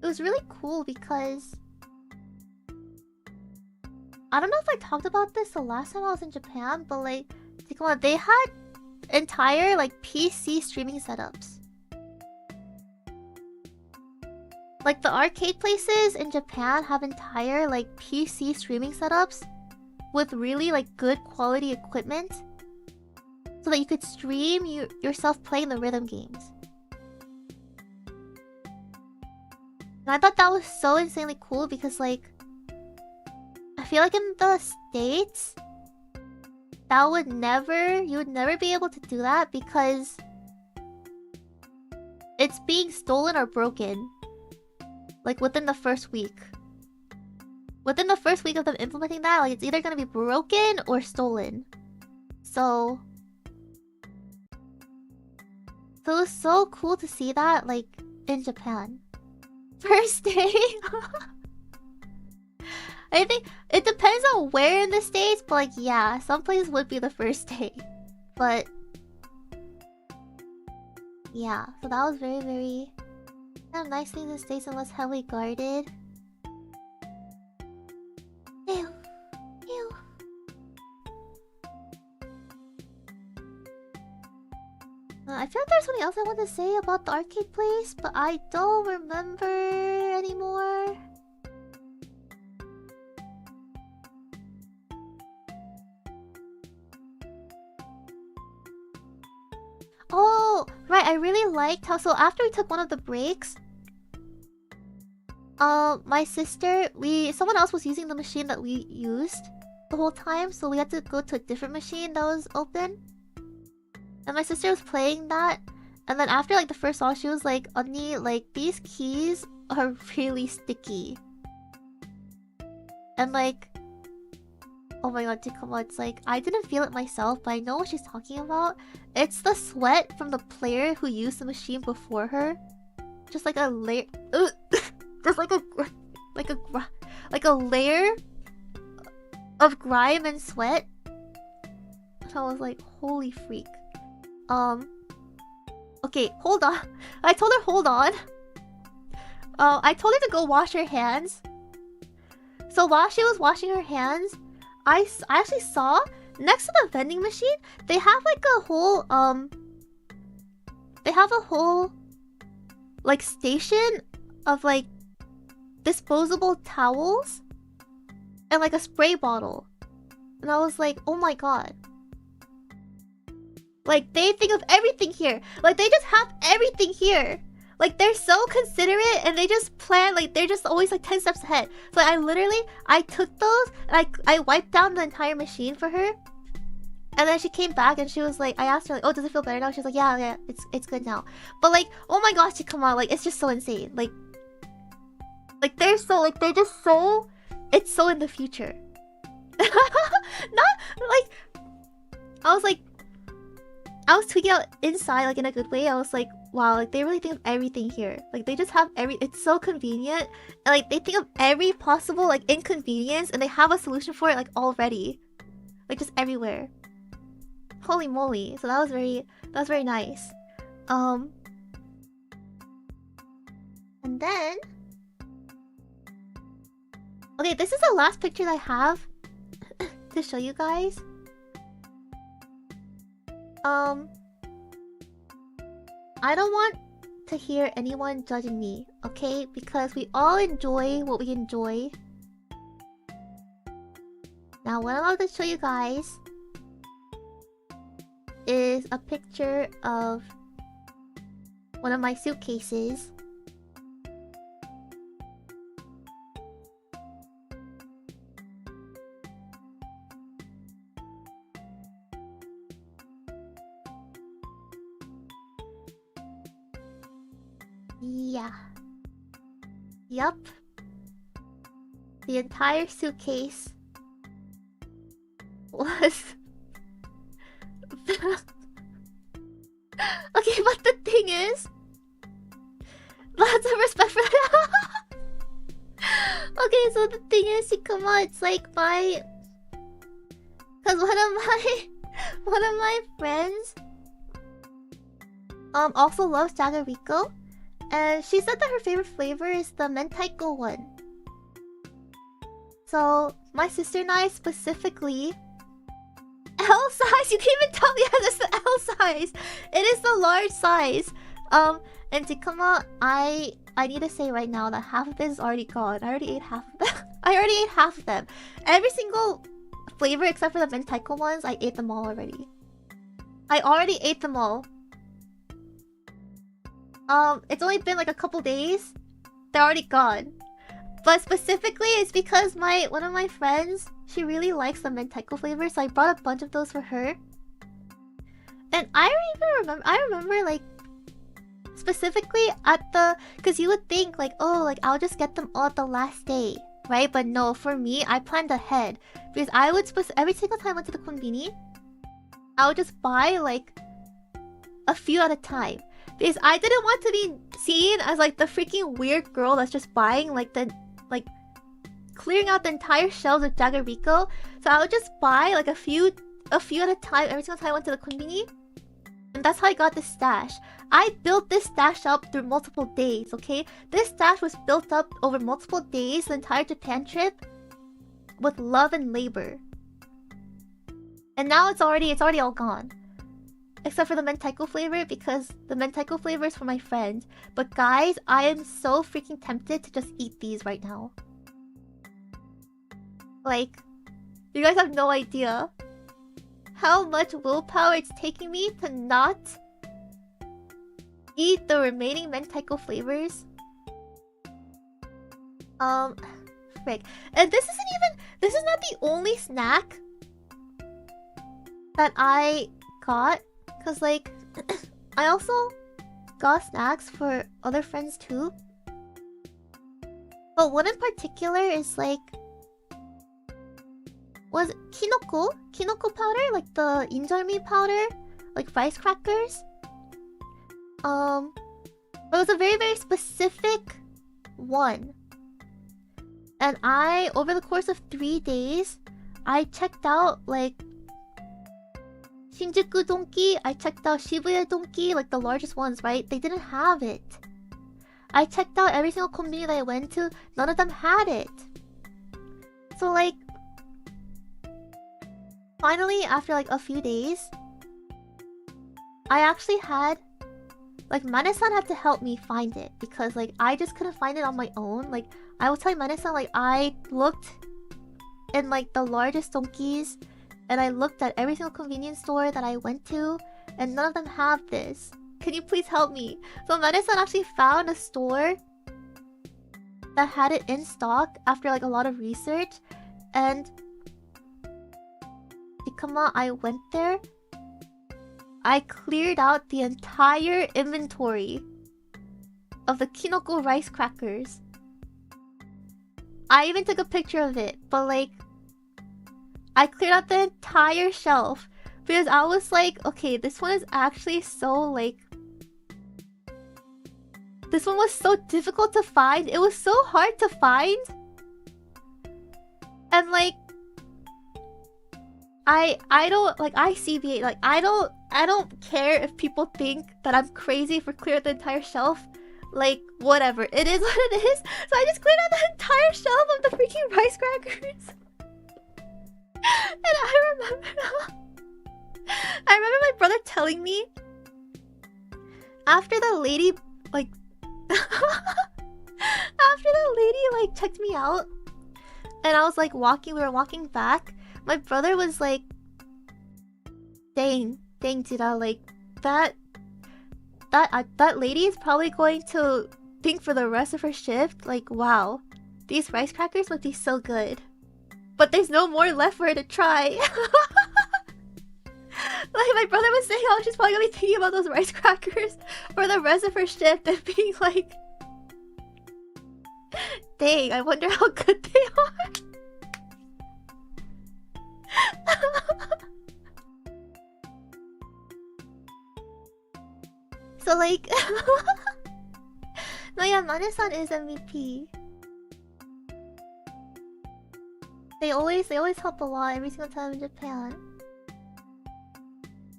it was really cool because I don't know if I talked about this the last time I was in Japan, but like they had entire like PC streaming setups. Like the arcade places in Japan have entire like PC streaming setups with really like good quality equipment so that you could stream yourself playing the rhythm games. And I thought that was so insanely cool because like I feel like in the States you would never be able to do that because it's being stolen or broken like within the first week. Within the first week of them implementing that, like it's either gonna be broken or stolen. So it was so cool to see that like in Japan. First day. I think it depends on where in the States, but like yeah, some places would be the first day. But yeah, so that was very, very kind of nice thing in the States and less heavily guarded. Ew. Ew. I feel like there's something else I want to say about the arcade place, but I don't remember anymore. Oh, right, I really liked how, so after we took one of the breaks, my sister, someone else was using the machine that we used the whole time, so we had to go to a different machine that was open. And my sister was playing that, and then after like the first song, she was like, "Onni, like these keys are really sticky." And like, oh my god, Tikama, it's like, I didn't feel it myself, but I know what she's talking about. It's the sweat from the player who used the machine before her. Just like a layer... Just like a layer of grime and sweat. And I was like, holy freak. Okay, hold on. I told her, hold on. I told her to go wash her hands. So while she was washing her hands, I actually saw next to the vending machine, they have like a whole like station of like disposable towels and like a spray bottle. And I was like, oh my god. Like, they think of everything here. Like, they just have everything here. Like, they're so considerate and they just plan, like, they're just always like 10 steps ahead. So I took those and I wiped down the entire machine for her. And then she came back and she was like, I asked her, like, oh, does it feel better now? She was like, yeah, it's good now. But like, oh my gosh, come on, like, it's just so insane. Like they're so, like, they're just so, it's so in the future. Not, like, I was tweaking out inside, like, in a good way. I was like, wow, like, they really think of everything here. Like, they just have it's so convenient. And, like, they think of every possible, like, inconvenience, and they have a solution for it, like, already. Like, just everywhere. Holy moly. So that was very nice. And then... Okay, this is the last picture that I have to show you guys. I don't want to hear anyone judging me, okay? Because we all enjoy what we enjoy. Now, what I'm about to show you guys is a picture of one of my suitcases. Yeah. Yup. The entire suitcase was... Okay, but the thing is... Lots of respect for that. Okay, so the thing is, Shikama, it's like my... Cause one of my friends also loves Jagariko. And she said that her favorite flavor is the mentaiko one. So, my sister and I specifically... L size? You can't even tell me how this is the L size! It is the large size! And Tikama, I need to say right now that half of this is already gone. I already ate half of them. I already ate half of them. Every single flavor except for the mentaiko ones, I ate them all already. I already ate them all. It's only been like a couple days. They're already gone. But specifically, it's because one of my friends, she really likes the mentaiko flavor, so I brought a bunch of those for her. And I remember like specifically at the, because you would think like, oh, like I'll just get them all at the last day, right? But no, for me, I planned ahead because I would every single time I went to the konbini, I would just buy like a few at a time. Because I didn't want to be seen as like the freaking weird girl that's just buying like clearing out the entire shelves of Jagariko. So I would just buy like a few at a time every single time I went to the konbini. And that's how I got this stash. I built this stash up through multiple days, okay? This stash was built up over multiple days, the entire Japan trip, with love and labor. And now it's already all gone. Except for the mentaiko flavor, because the mentaiko flavor is for my friend. But guys, I am so freaking tempted to just eat these right now. Like, you guys have no idea how much willpower it's taking me to not eat the remaining mentaiko flavors. Frick. And this is not the only snack that I got. Cause like, I also got snacks for other friends too. But one in particular is like, was kinoko? Kinoko powder? Like the injarmi powder? Like rice crackers? It was a very, very specific one. And over the course of 3 days, I checked out like Shinjuku Donki, I checked out Shibuya Donki, like the largest ones, right? They didn't have it. I checked out every single konbini that I went to, none of them had it. So like, finally, after like a few days, I actually had, like Mane-san had to help me find it, because like I just couldn't find it on my own. Like, I was telling Mane-san, like I looked in like the largest donkis, and I looked at every single convenience store that I went to, and none of them have this. Can you please help me? So Mane-san actually found a store that had it in stock after like a lot of research, and come on, I went there. I cleared out the entire inventory of the kinoko rice crackers. I even took a picture of it, but like I cleared out the entire shelf because I was like, okay, this one is actually so like, this one was so difficult to find. It was so hard to find. And like I don't like ICBA, like I don't care if people think that I'm crazy for clearing the entire shelf. Like whatever, it is what it is. So I just cleared out the entire shelf of the freaking rice crackers. And I remember my brother telling me after the lady like after the lady like checked me out and I was like we were walking back, my brother was like, dang Jira, like that lady is probably going to think for the rest of her shift, like, wow, these rice crackers must be so good, but there's no more left for her to try. Like my brother was saying, oh, she's probably gonna be thinking about those rice crackers for the rest of her shift and being like, dang, I wonder how good they are. So like no, yeah, Mane-san is MVP. They always help a lot every single time in Japan.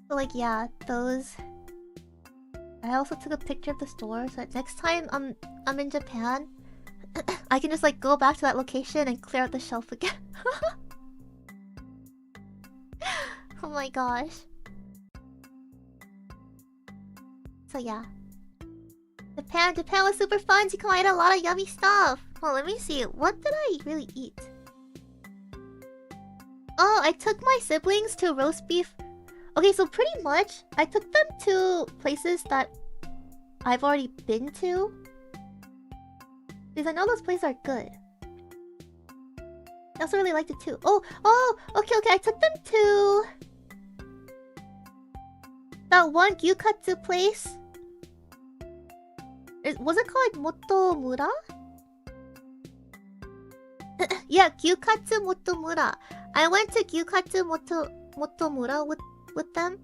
So like yeah, those. I also took a picture of the store so that next time I'm in Japan, I can just like go back to that location and clear out the shelf again. Oh my gosh. So yeah, Japan was super fun. You can eat a lot of yummy stuff. Well, let me see. What did I really eat? Oh, I took my siblings to roast beef. Okay, so pretty much I took them to places that I've already been to because I know those places are good. I also really liked it too. Okay. I took them to that one gyukatsu place. Was it called Motomura? Yeah, Gyukatsu Motomura. I went to Gyukatsu Motomura with them.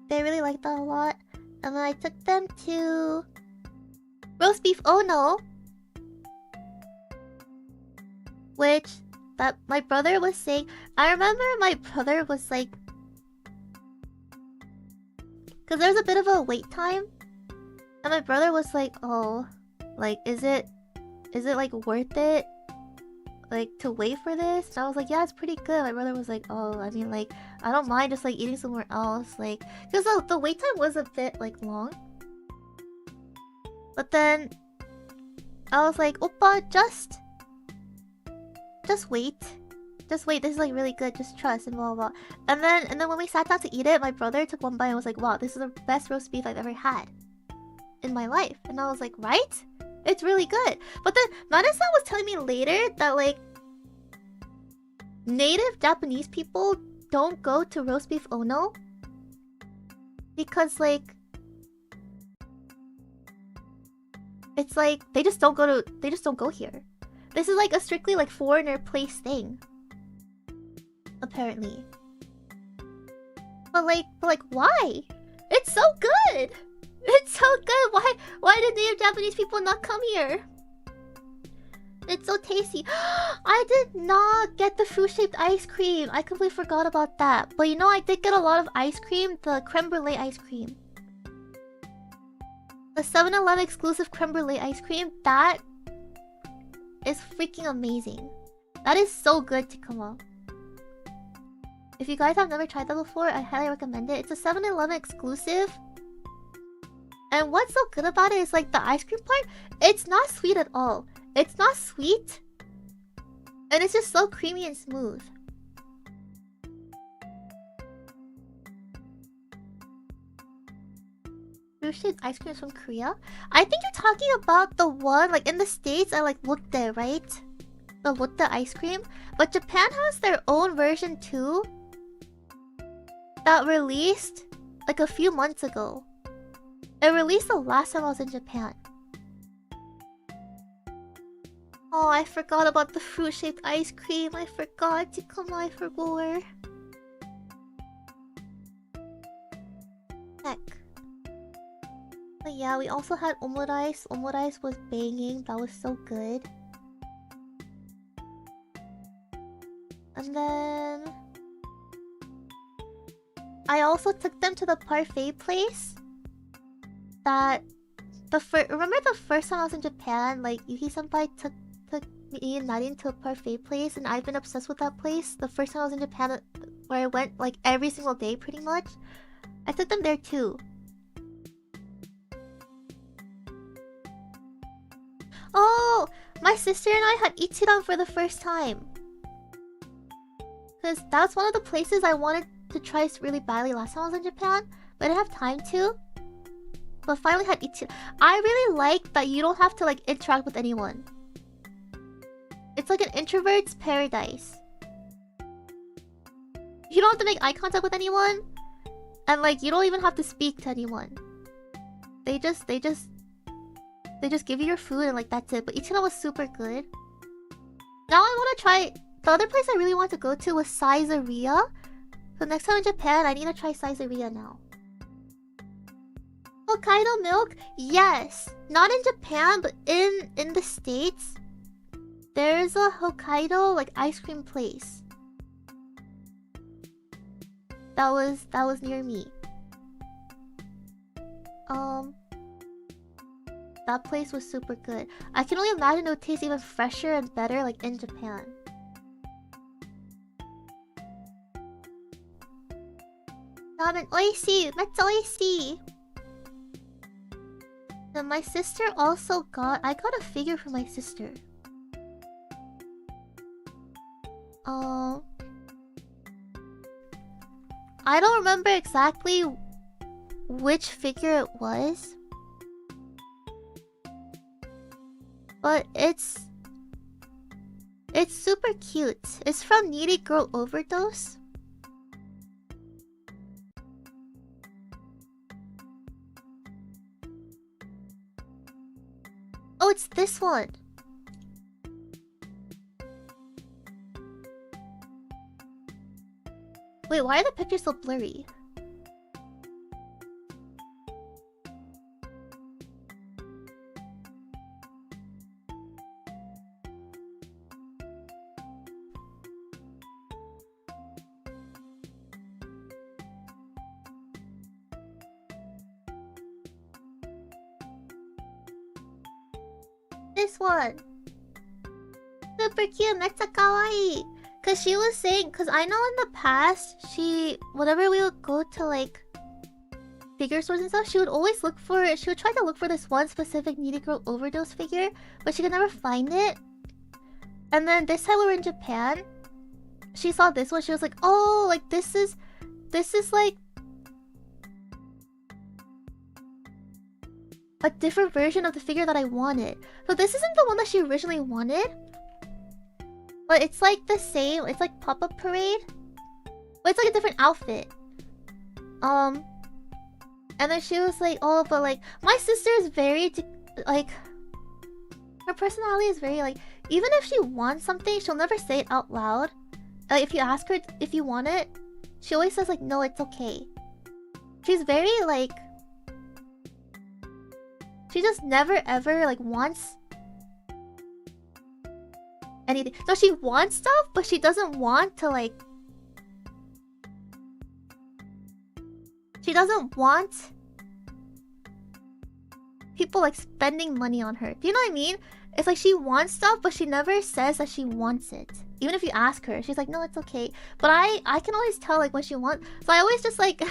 They really liked that a lot. And then I took them to Roast Beef Ono, which that my brother was saying. I remember my brother was like, because there's a bit of a wait time, and my brother was like, oh, like is it like worth it, like to wait for this? And I was like, yeah, it's pretty good. My brother was like, oh, I mean, like I don't mind just like eating somewhere else, like because the wait time was a bit like long. But then I was like, oppa, just wait. Just wait, this is like really good, just trust and blah blah blah. And then when we sat down to eat it, my brother took one bite and was like, wow, this is the best roast beef I've ever had in my life. And I was like, right? It's really good. But then Mane-san was telling me later that like native Japanese people don't go to Roast Beef Ono because like it's like they just don't go here. This is like a strictly like foreigner place thing, apparently. But like why? It's so good. It's so good. Why did native Japanese people not come here? It's so tasty. I did not get the fruit-shaped ice cream. I completely forgot about that. But you know, I did get a lot of ice cream, the creme brulee ice cream. The 7-Eleven exclusive creme brulee ice cream, that is freaking amazing. That is so good to come on. If you guys have never tried that before, I highly recommend it. It's a 7-Eleven exclusive. And what's so good about it is like the ice cream part, it's not sweet at all. It's not sweet. And it's just so creamy and smooth. Fruit-shaped ice cream is from Korea? I think you're talking about the one like in the States. I like Lotte, right? The Lotte ice cream. But Japan has their own version too. That released like a few months ago. It released the last time I was in Japan. Oh, I forgot about the fruit-shaped ice cream. I forgot. I forgot. Heck. But yeah, we also had omurice. Omurice was banging. That was so good. And then I also took them to the parfait place. Remember the first time I was in Japan, like Yuki-senpai took me and Nadine to a parfait place, and I've been obsessed with that place. The first time I was in Japan, where I went like every single day pretty much. I took them there too. Oh, my sister and I had Ichiran for the first time. Because that's one of the places I wanted to try really badly last time I was in Japan, but I didn't have time to. But finally had Ichiran. I really like that you don't have to like interact with anyone. It's like an introvert's paradise. You don't have to make eye contact with anyone, and like you don't even have to speak to anyone. They just give you your food and like that's it. But Ichiran was super good. Now I want to try. The other place I really want to go to was Caesarea. So next time in Japan, I need to try Caesarea now. Hokkaido milk? Yes. Not in Japan, but in the States. There's a Hokkaido like ice cream place. That was near me. That place was super good. I can only imagine it would taste even fresher and better like in Japan. Ramen oishii! Metsu oishii! Then my sister also got... I got a figure for my sister. I don't remember exactly which figure it was. But it's super cute. It's from Needy Girl Overdose. Oh, it's this one. Wait, why are the pictures so blurry? This one. Super cute, metsu kawaii. Cause she was saying, cause I know in the past, whenever we would go to like figure stores and stuff, she would try to look for this one specific Needy Girl Overdose figure, but she could never find it. And then this time we were in Japan, she saw this one, she was like, oh, like this is like a different version of the figure that I wanted. So this isn't the one that she originally wanted. But it's like the same. It's like Pop-Up Parade. But it's like a different outfit. And then she was like, oh, but like, my sister is very, like, her personality is very, like, even if she wants something, she'll never say it out loud. If you ask her if you want it, she always says, like, no, it's okay. She's very, like, she just never ever, like, wants anything. No, she wants stuff, but she doesn't want to, like... She doesn't want people, like, spending money on her. Do you know what I mean? It's like she wants stuff, but she never says that she wants it. Even if you ask her, she's like, no, it's okay. But I can always tell, like, when she wants... So I always just, like...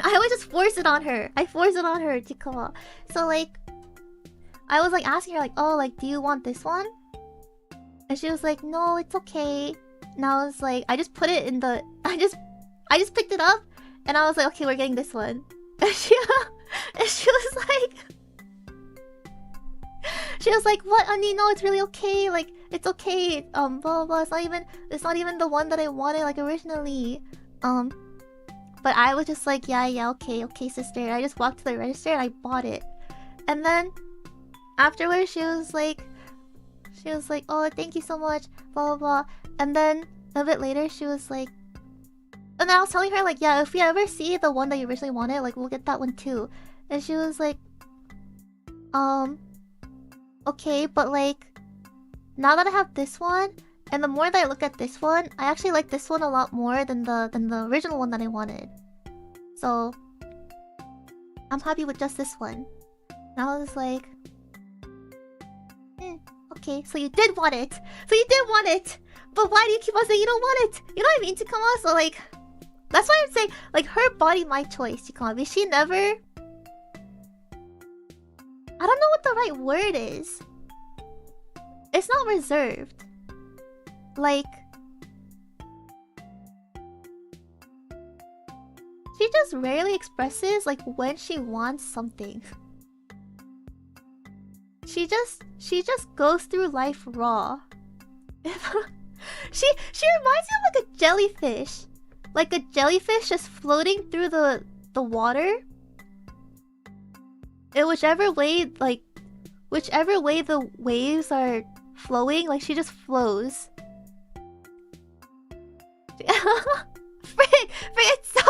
I always just force it on her. I force it on her, Chikawa. So, like... I was, like, asking her, like, oh, like, do you want this one? And she was like, no, it's okay. And I was like, I just put it in the... I just picked it up. And I was like, okay, we're getting this one. And And she was like, what, Annie? No, it's really okay. Like, it's okay. Blah blah blah. It's not even the one that I wanted like originally. But I was just like, yeah, okay, sister. And I just walked to the register and I bought it. And then afterwards, she was like, oh, thank you so much. Blah blah blah. And then a bit later, she was like, and then I was telling her like, yeah, if we ever see the one that you originally wanted, like, we'll get that one too. And she was like, okay, but like, now that I have this one, and the more that I look at this one, I actually like this one a lot more than the original one that I wanted. So I'm happy with just this one. And I was like, okay, so you did want it. But why do you keep on saying you don't want it? You know what I mean, Chikama? So like, that's why I'm saying, like, her body, my choice, Chikama. But she never... I don't know what the right word is. It's not reserved. Like, she just rarely expresses like when she wants something. She just goes through life raw. She reminds me of like a jellyfish. Like a jellyfish just floating through the water. In whichever way the waves are flowing, like she just flows. Frick, it's so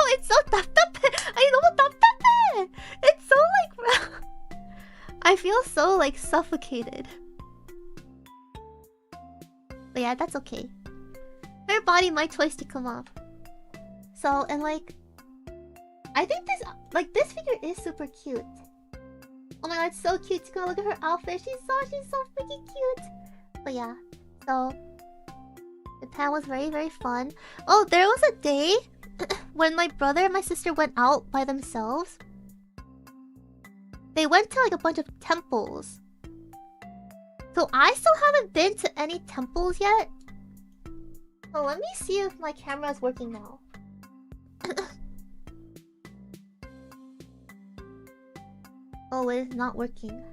답답해. I know 답답해. It's so like I feel so like suffocated. But yeah, that's okay. Her body, my choice to come up. So, and like, I think this figure is super cute. Oh my god, it's so cute. Go look at her outfit. She's so freaking cute. But yeah, so Japan was very, very fun. Oh, there was a day when my brother and my sister went out by themselves. They went to like a bunch of temples. So I still haven't been to any temples yet. So let me see if my camera is working now. Oh, it is not working.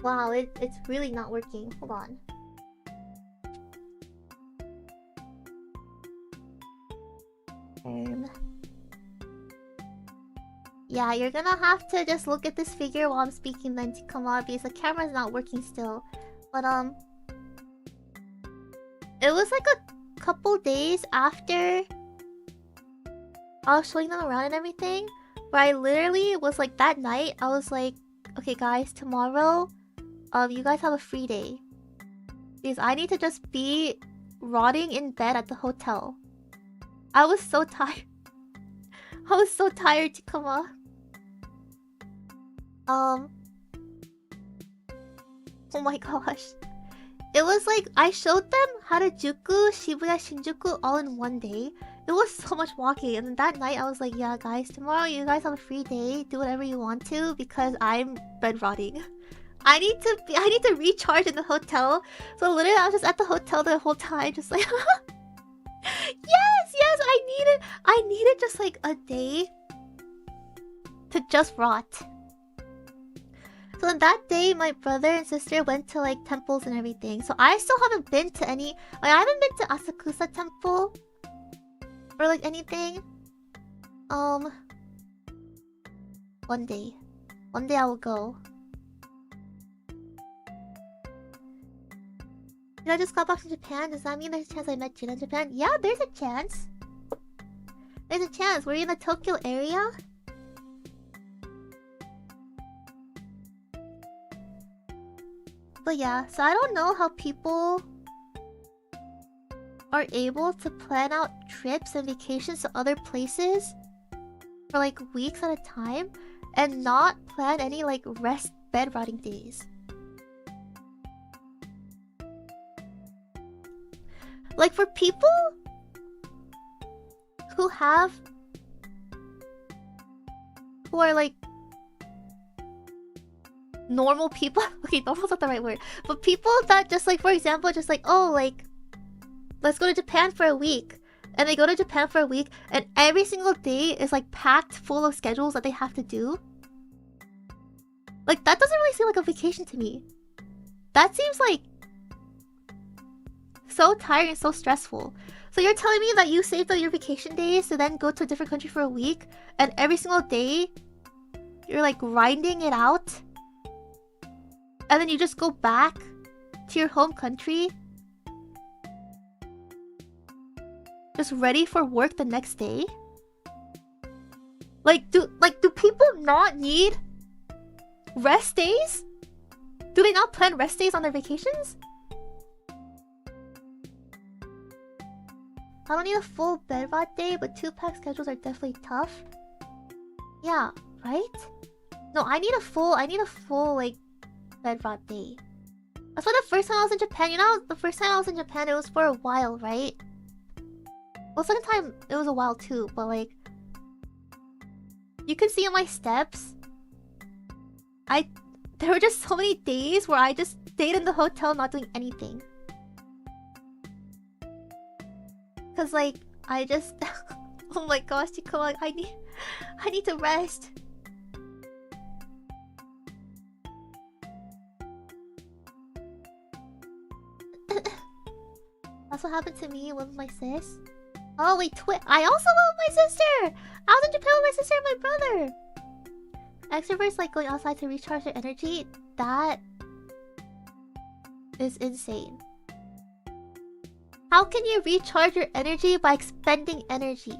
Wow, it's really not working. Hold on. Yeah, you're gonna have to just look at this figure while I'm speaking then to come out because the camera's not working still. But it was like a couple days after I was showing them around and everything, where I literally was like, that night I was like, okay guys, tomorrow you guys have a free day because I need to just be rotting in bed at the hotel. I was so tired. I was so tired, Chikama. Oh my gosh. It was like I showed them Harajuku, Shibuya, Shinjuku all in one day. It was so much walking, and then that night I was like, yeah guys, tomorrow you guys have a free day, do whatever you want to because I'm bed rotting. I need to recharge in the hotel. So literally I was just at the hotel the whole time, just like yes, I needed just like a day to just rot. So on that day, my brother and sister went to like temples and everything. So I still haven't been to any. Like, I haven't been to Asakusa Temple or like anything. One day I will go. Did I just got back from Japan? Does that mean there's a chance I met Jira in Japan? Yeah, there's a chance. There's a chance. Were you in the Tokyo area? But yeah, so I don't know how people are able to plan out trips and vacations to other places for like weeks at a time and not plan any like rest bed rotting days. Like for people who are like normal people. Okay, normal's not the right word. But people that just like, for example, just like, oh, like, let's go to Japan for a week. and they go to Japan for a week, and every single day is like packed full of schedules that they have to do. Like, that doesn't really seem like a vacation to me. That seems like so tiring and so stressful. So you're telling me that you saved up your vacation days to then go to a different country for a week, and every single day you're like grinding it out, and then you just go back to your home country just ready for work the next day? Like, do people not need rest days? Do they not plan rest days on their vacations? I don't need a full bed rot day, but 2-pack schedules are definitely tough. Yeah, right? No, I need a full like bed rot day. That's why the first time I was in Japan, you know, the first time I was in Japan, it was for a while, right? Well, second time it was a while too, but like, you can see in my steps, there were just so many days where I just stayed in the hotel not doing anything. Cause like, I just oh my gosh, Chico, like, I need to rest. That's what happened to me with my sis. Oh wait, I also went with my sister! I was in Japan with my sister and my brother! Extroverts like going outside to recharge their energy. That is insane. How can you recharge your energy by expending energy?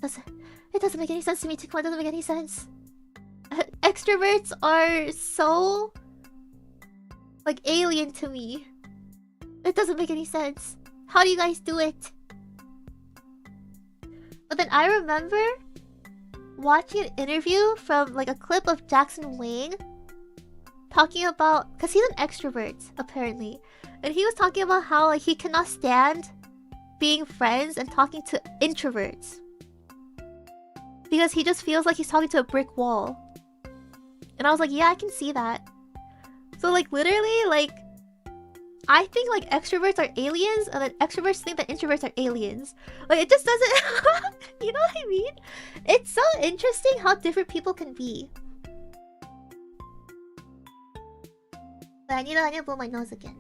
It doesn't make any sense to me, Tikuma. It doesn't make any sense. Extroverts are so like alien to me. It doesn't make any sense. How do you guys do it? But then I remember watching an interview from like a clip of Jackson Wang talking about, because he's an extrovert apparently, and he was talking about how like he cannot stand being friends and talking to introverts because he just feels like he's talking to a brick wall. And I was like, yeah, I can see that. So like literally, like, I think like extroverts are aliens, and then extroverts think that introverts are aliens. Like, it just doesn't you know what I mean? It's so interesting how different people can be. But I need to blow my nose again.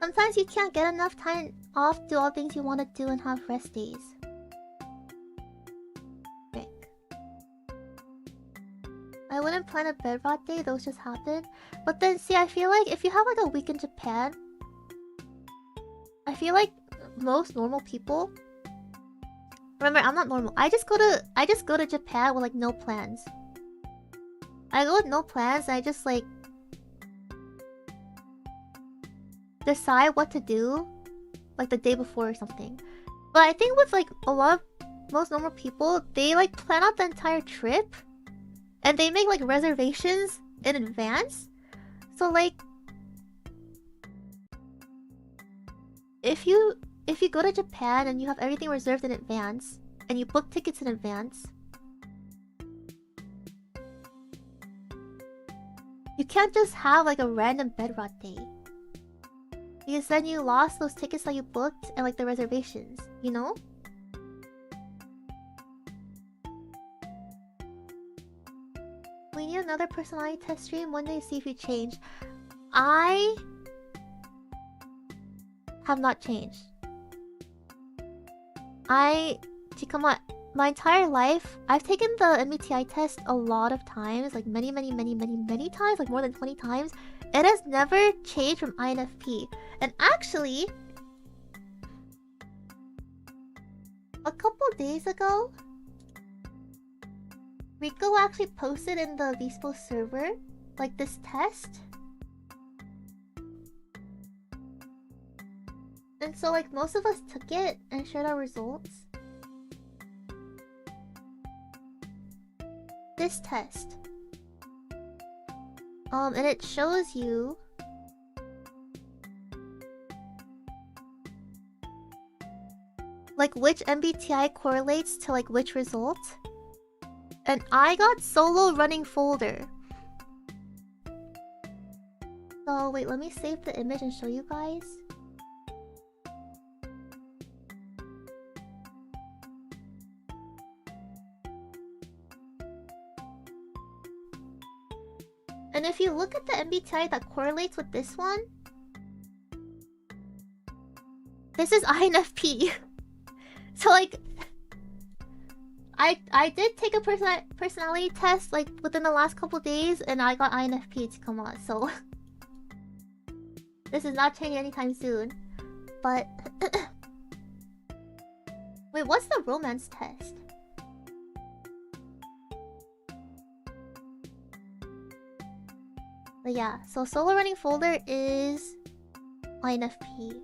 Sometimes you can't get enough time off, do all things you want to do, and have rest days. Rick. I wouldn't plan a bed rot day, those just happen. But then, see, I feel like if you have like a week in Japan, I feel like most normal people... Remember, I'm not normal. I just go to Japan with like no plans. I go with no plans, and I just like decide what to do like the day before or something. But I think with like most normal people, they like plan out the entire trip and they make like reservations in advance. So like if you go to Japan and you have everything reserved in advance and you book tickets in advance, you can't just have like a random bed rot day. Because then you lost those tickets that you booked and like the reservations, you know? We need another personality test stream one day to see if you change. I have not changed. Chikama, my entire life, I've taken the MBTI test a lot of times, like many times, like more than 20 times. It has never changed from INFP. And actually, a couple days ago, Rico actually posted in the Vspo server, like this test. And so like most of us took it and shared our results. This test. And it shows you like which MBTI correlates to like which result. And I got solo running folder. So wait, let me save the image and show you guys. And if you look at the MBTI that correlates with this one, this is INFP. So like, I did take a personality test like within the last couple days, and I got INFP to come on. So this is not changing anytime soon. But wait, what's the romance test? But yeah, so solo running folder is INFP.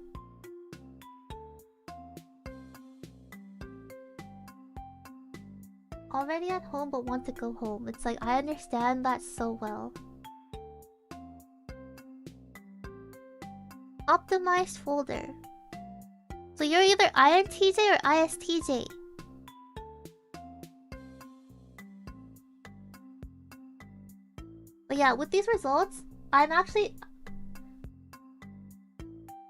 Already at home but want to go home. It's like, I understand that so well. Optimized folder. So you're either INTJ or ISTJ. But yeah, with these results, I'm actually...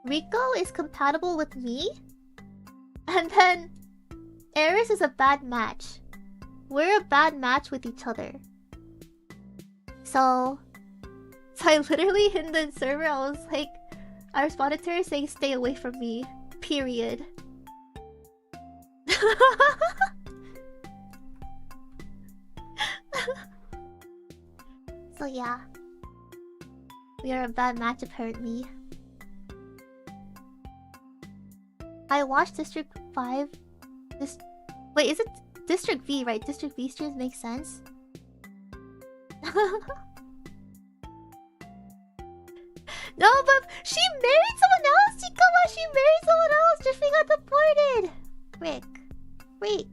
Rico is compatible with me. And then Eris is a bad match. We're a bad match with each other. So I literally in the server, I was like, I responded to her saying stay away from me. Period. So yeah. We are a bad match apparently. I watched District 5. Wait, is it District V, right? District V streams make sense. No, but she married someone else! Chikama, she married someone else! Just we got deported! Freak.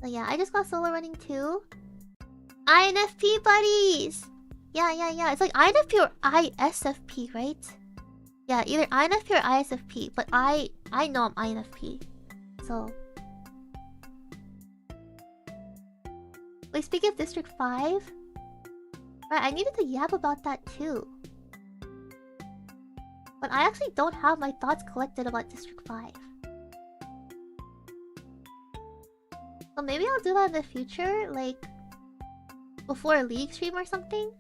So yeah, I just got solo running too. INFP buddies! Yeah. It's like INFP or ISFP, right? Yeah, either INFP or ISFP, but I know I'm INFP. So... Wait, speaking of District 5... Right, I needed to yap about that too. But I actually don't have my thoughts collected about District 5. So maybe I'll do that in the future, like... before a League stream or something?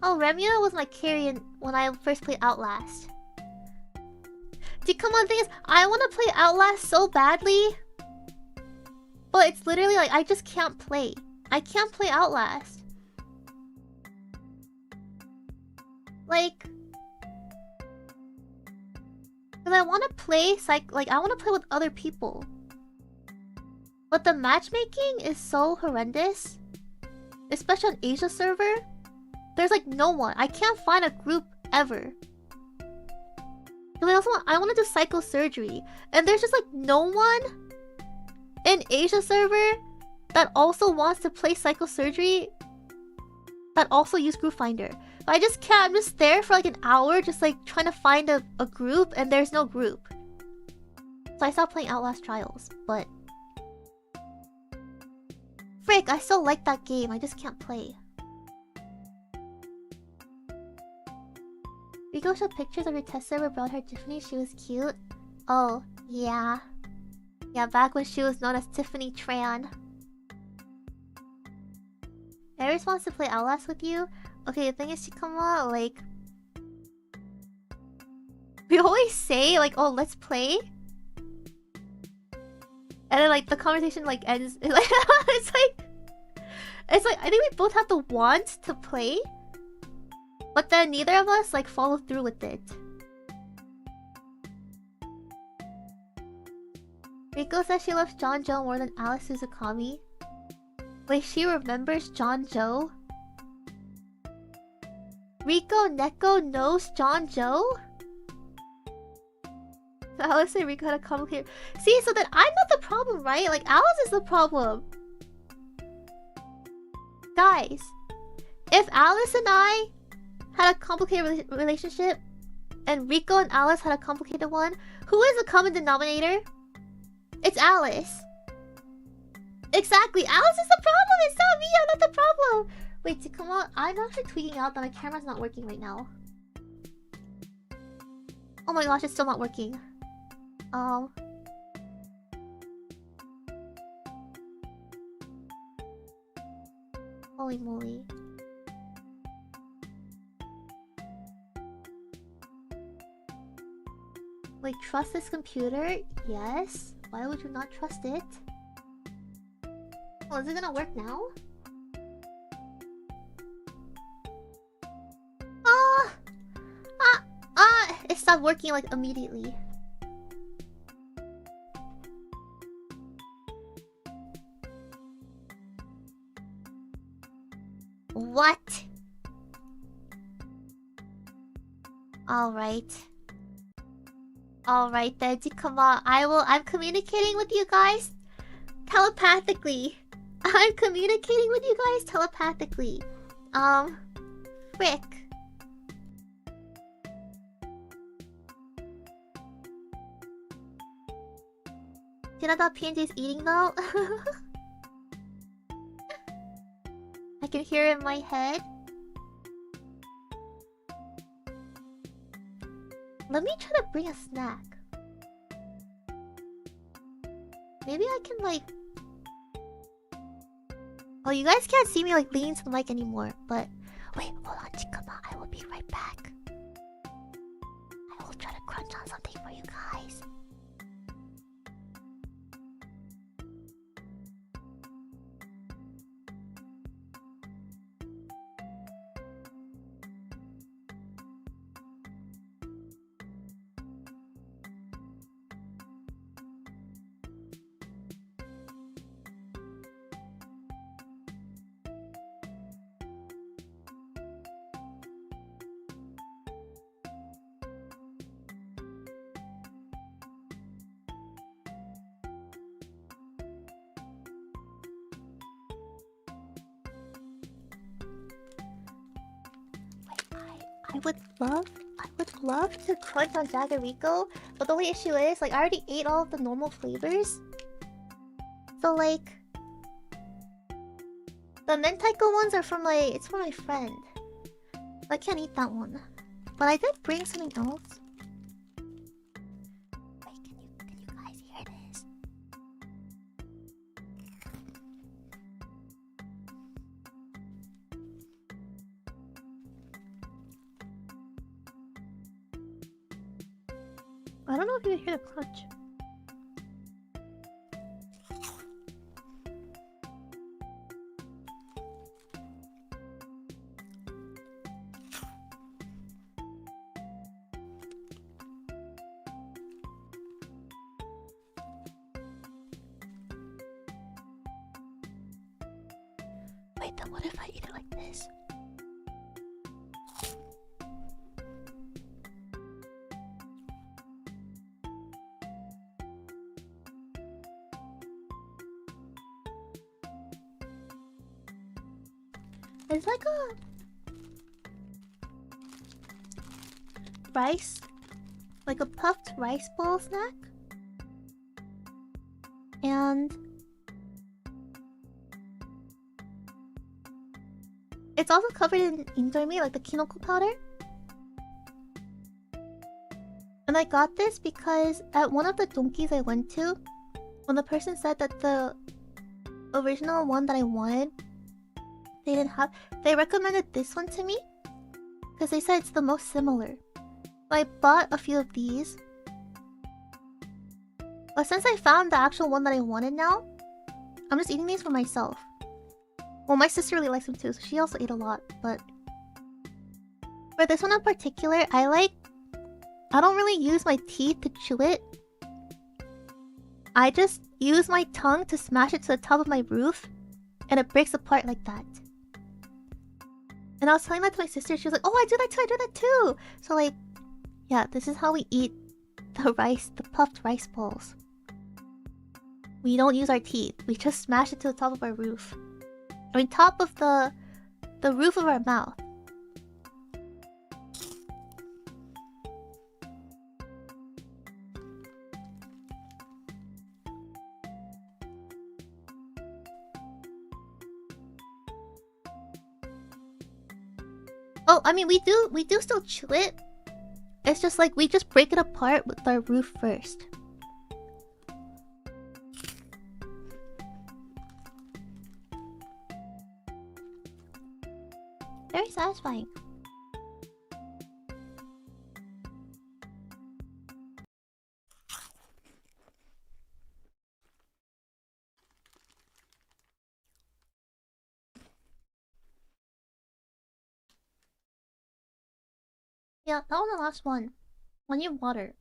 Oh, Remia was my carry when I first played Outlast. Dude, come on, thing is, I want to play Outlast so badly. But it's literally like, I just can't play. I can't play Outlast. Like... Because I want to play, I want to play with other people. But the matchmaking is so horrendous. Especially on Asia server. There's like no one. I can't find a group ever. Because I want to do psychosurgery. And there's just like no one in Asia server that also wants to play psychosurgery that also use group finder. But I just can't. I'm just there for like an hour just like trying to find a group and there's no group. So I stopped playing Outlast Trials. But frick, I still like that game. I just can't play. Rico showed pictures of your test server brought her Tiffany. She was cute. Oh, yeah. Yeah, back when she was known as Tiffany Tran. Eris wants to play Outlast with you. Okay, the thing is, Chikama, like... we always say, like, oh, let's play. And then, like, the conversation, like, ends... it's like, I think we both have the want to play. But then neither of us, like, follow through with it. Rico says she loves John Joe more than Alice Suzukami. Wait, she remembers John Joe? Rico Neko knows John Joe? So Alice and Rico had a complicated... See, so then I'm not the problem, right? Like, Alice is the problem. Guys, if Alice and I had a complicated relationship, and Rico and Alice had a complicated one, who is the common denominator? It's Alice. Exactly. Alice is the problem. It's not me. I'm not the problem. Wait, come on. I'm actually tweaking out that my camera's not working right now. Oh my gosh, it's still not working. Holy moly. Wait, trust this computer? Yes. Why would you not trust it? Oh, is it gonna work now? It stopped working like immediately. What? Alright then, come on. I'm communicating with you guys telepathically. I'm communicating with you guys telepathically. Frick. Jira.png is eating though. I can hear it in my head. Let me try to bring a snack. Maybe I can like... Oh, you guys can't see me like leaning to the mic anymore, but... Wait, hold on, Chikama. I will be right back. I will try to crunch on something for you guys. I would love to crunch on Jagarico, but the only issue is, like, I already ate all of the normal flavors. So, like, the Mentaiko ones are from, like, it's from my friend. I can't eat that one. But I did bring something else. Wait, can you guys hear this? I don't know if you can hear the crunch. Wait, then what if I eat it like this? It's like a rice, like a puffed rice ball snack, and it's also covered in indomie, like the kinoko powder. And I got this because at one of the donkeys I went to, when the person said that the original one that I wanted they didn't have, they recommended this one to me because they said it's the most similar. So I bought a few of these, but since I found the actual one that I wanted now, I'm just eating these for myself. Well, my sister really likes them too, so she also ate a lot, but for this one in particular, I don't really use my teeth to chew it. I just use my tongue to smash it to the top of my roof, and it breaks apart like that. And I was telling that to my sister, she was like, oh, I do that too! So like, yeah, this is how we eat the rice, the puffed rice balls. We don't use our teeth, we just smash it to the top of our roof. I mean, top of the the roof of our mouth. Oh, I mean, we do still chew it. It's just like we just break it apart with our roof first. Very satisfying. Yeah, that was the last one. I need water.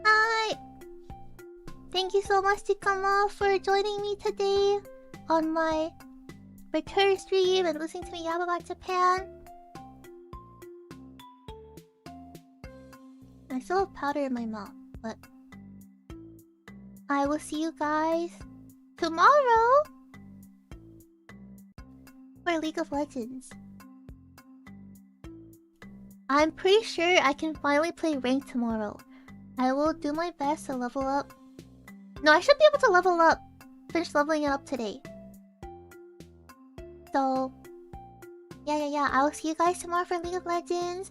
Hi! Thank you so much, Tikama, for joining me today on my return stream and listening to me yab about Japan. I still have powder in my mouth, but I will see you guys tomorrow for League of Legends. I'm pretty sure I can finally play ranked tomorrow. I will do my best to level up. No, I should be able to level up. Finish leveling it up today. So, yeah. I will see you guys tomorrow for League of Legends.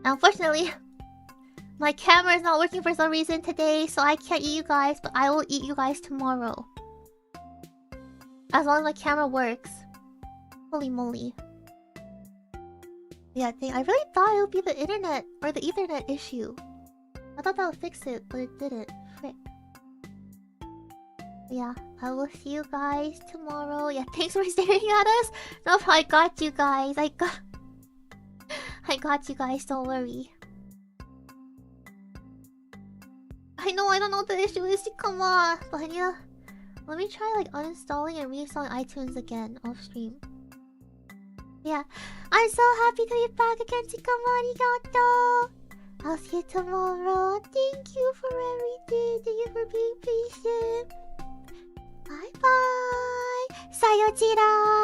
Unfortunately, my camera is not working for some reason today, so I can't eat you guys, but I will eat you guys tomorrow. As long as my camera works. Holy moly. Yeah, I really thought it would be the internet or the Ethernet issue. I thought that would fix it, but it didn't. Frick. Yeah, I will see you guys tomorrow. Yeah, thanks for staring at us. No, I got you guys. I got you guys, don't worry. I know, I don't know what the issue is. Come on. But yeah, let me try like uninstalling and reinstalling iTunes again off stream. Yeah, I'm so happy to be back again. Arigato. I'll see you tomorrow. Thank you for everything. Thank you for being patient. Bye bye. Sayonara.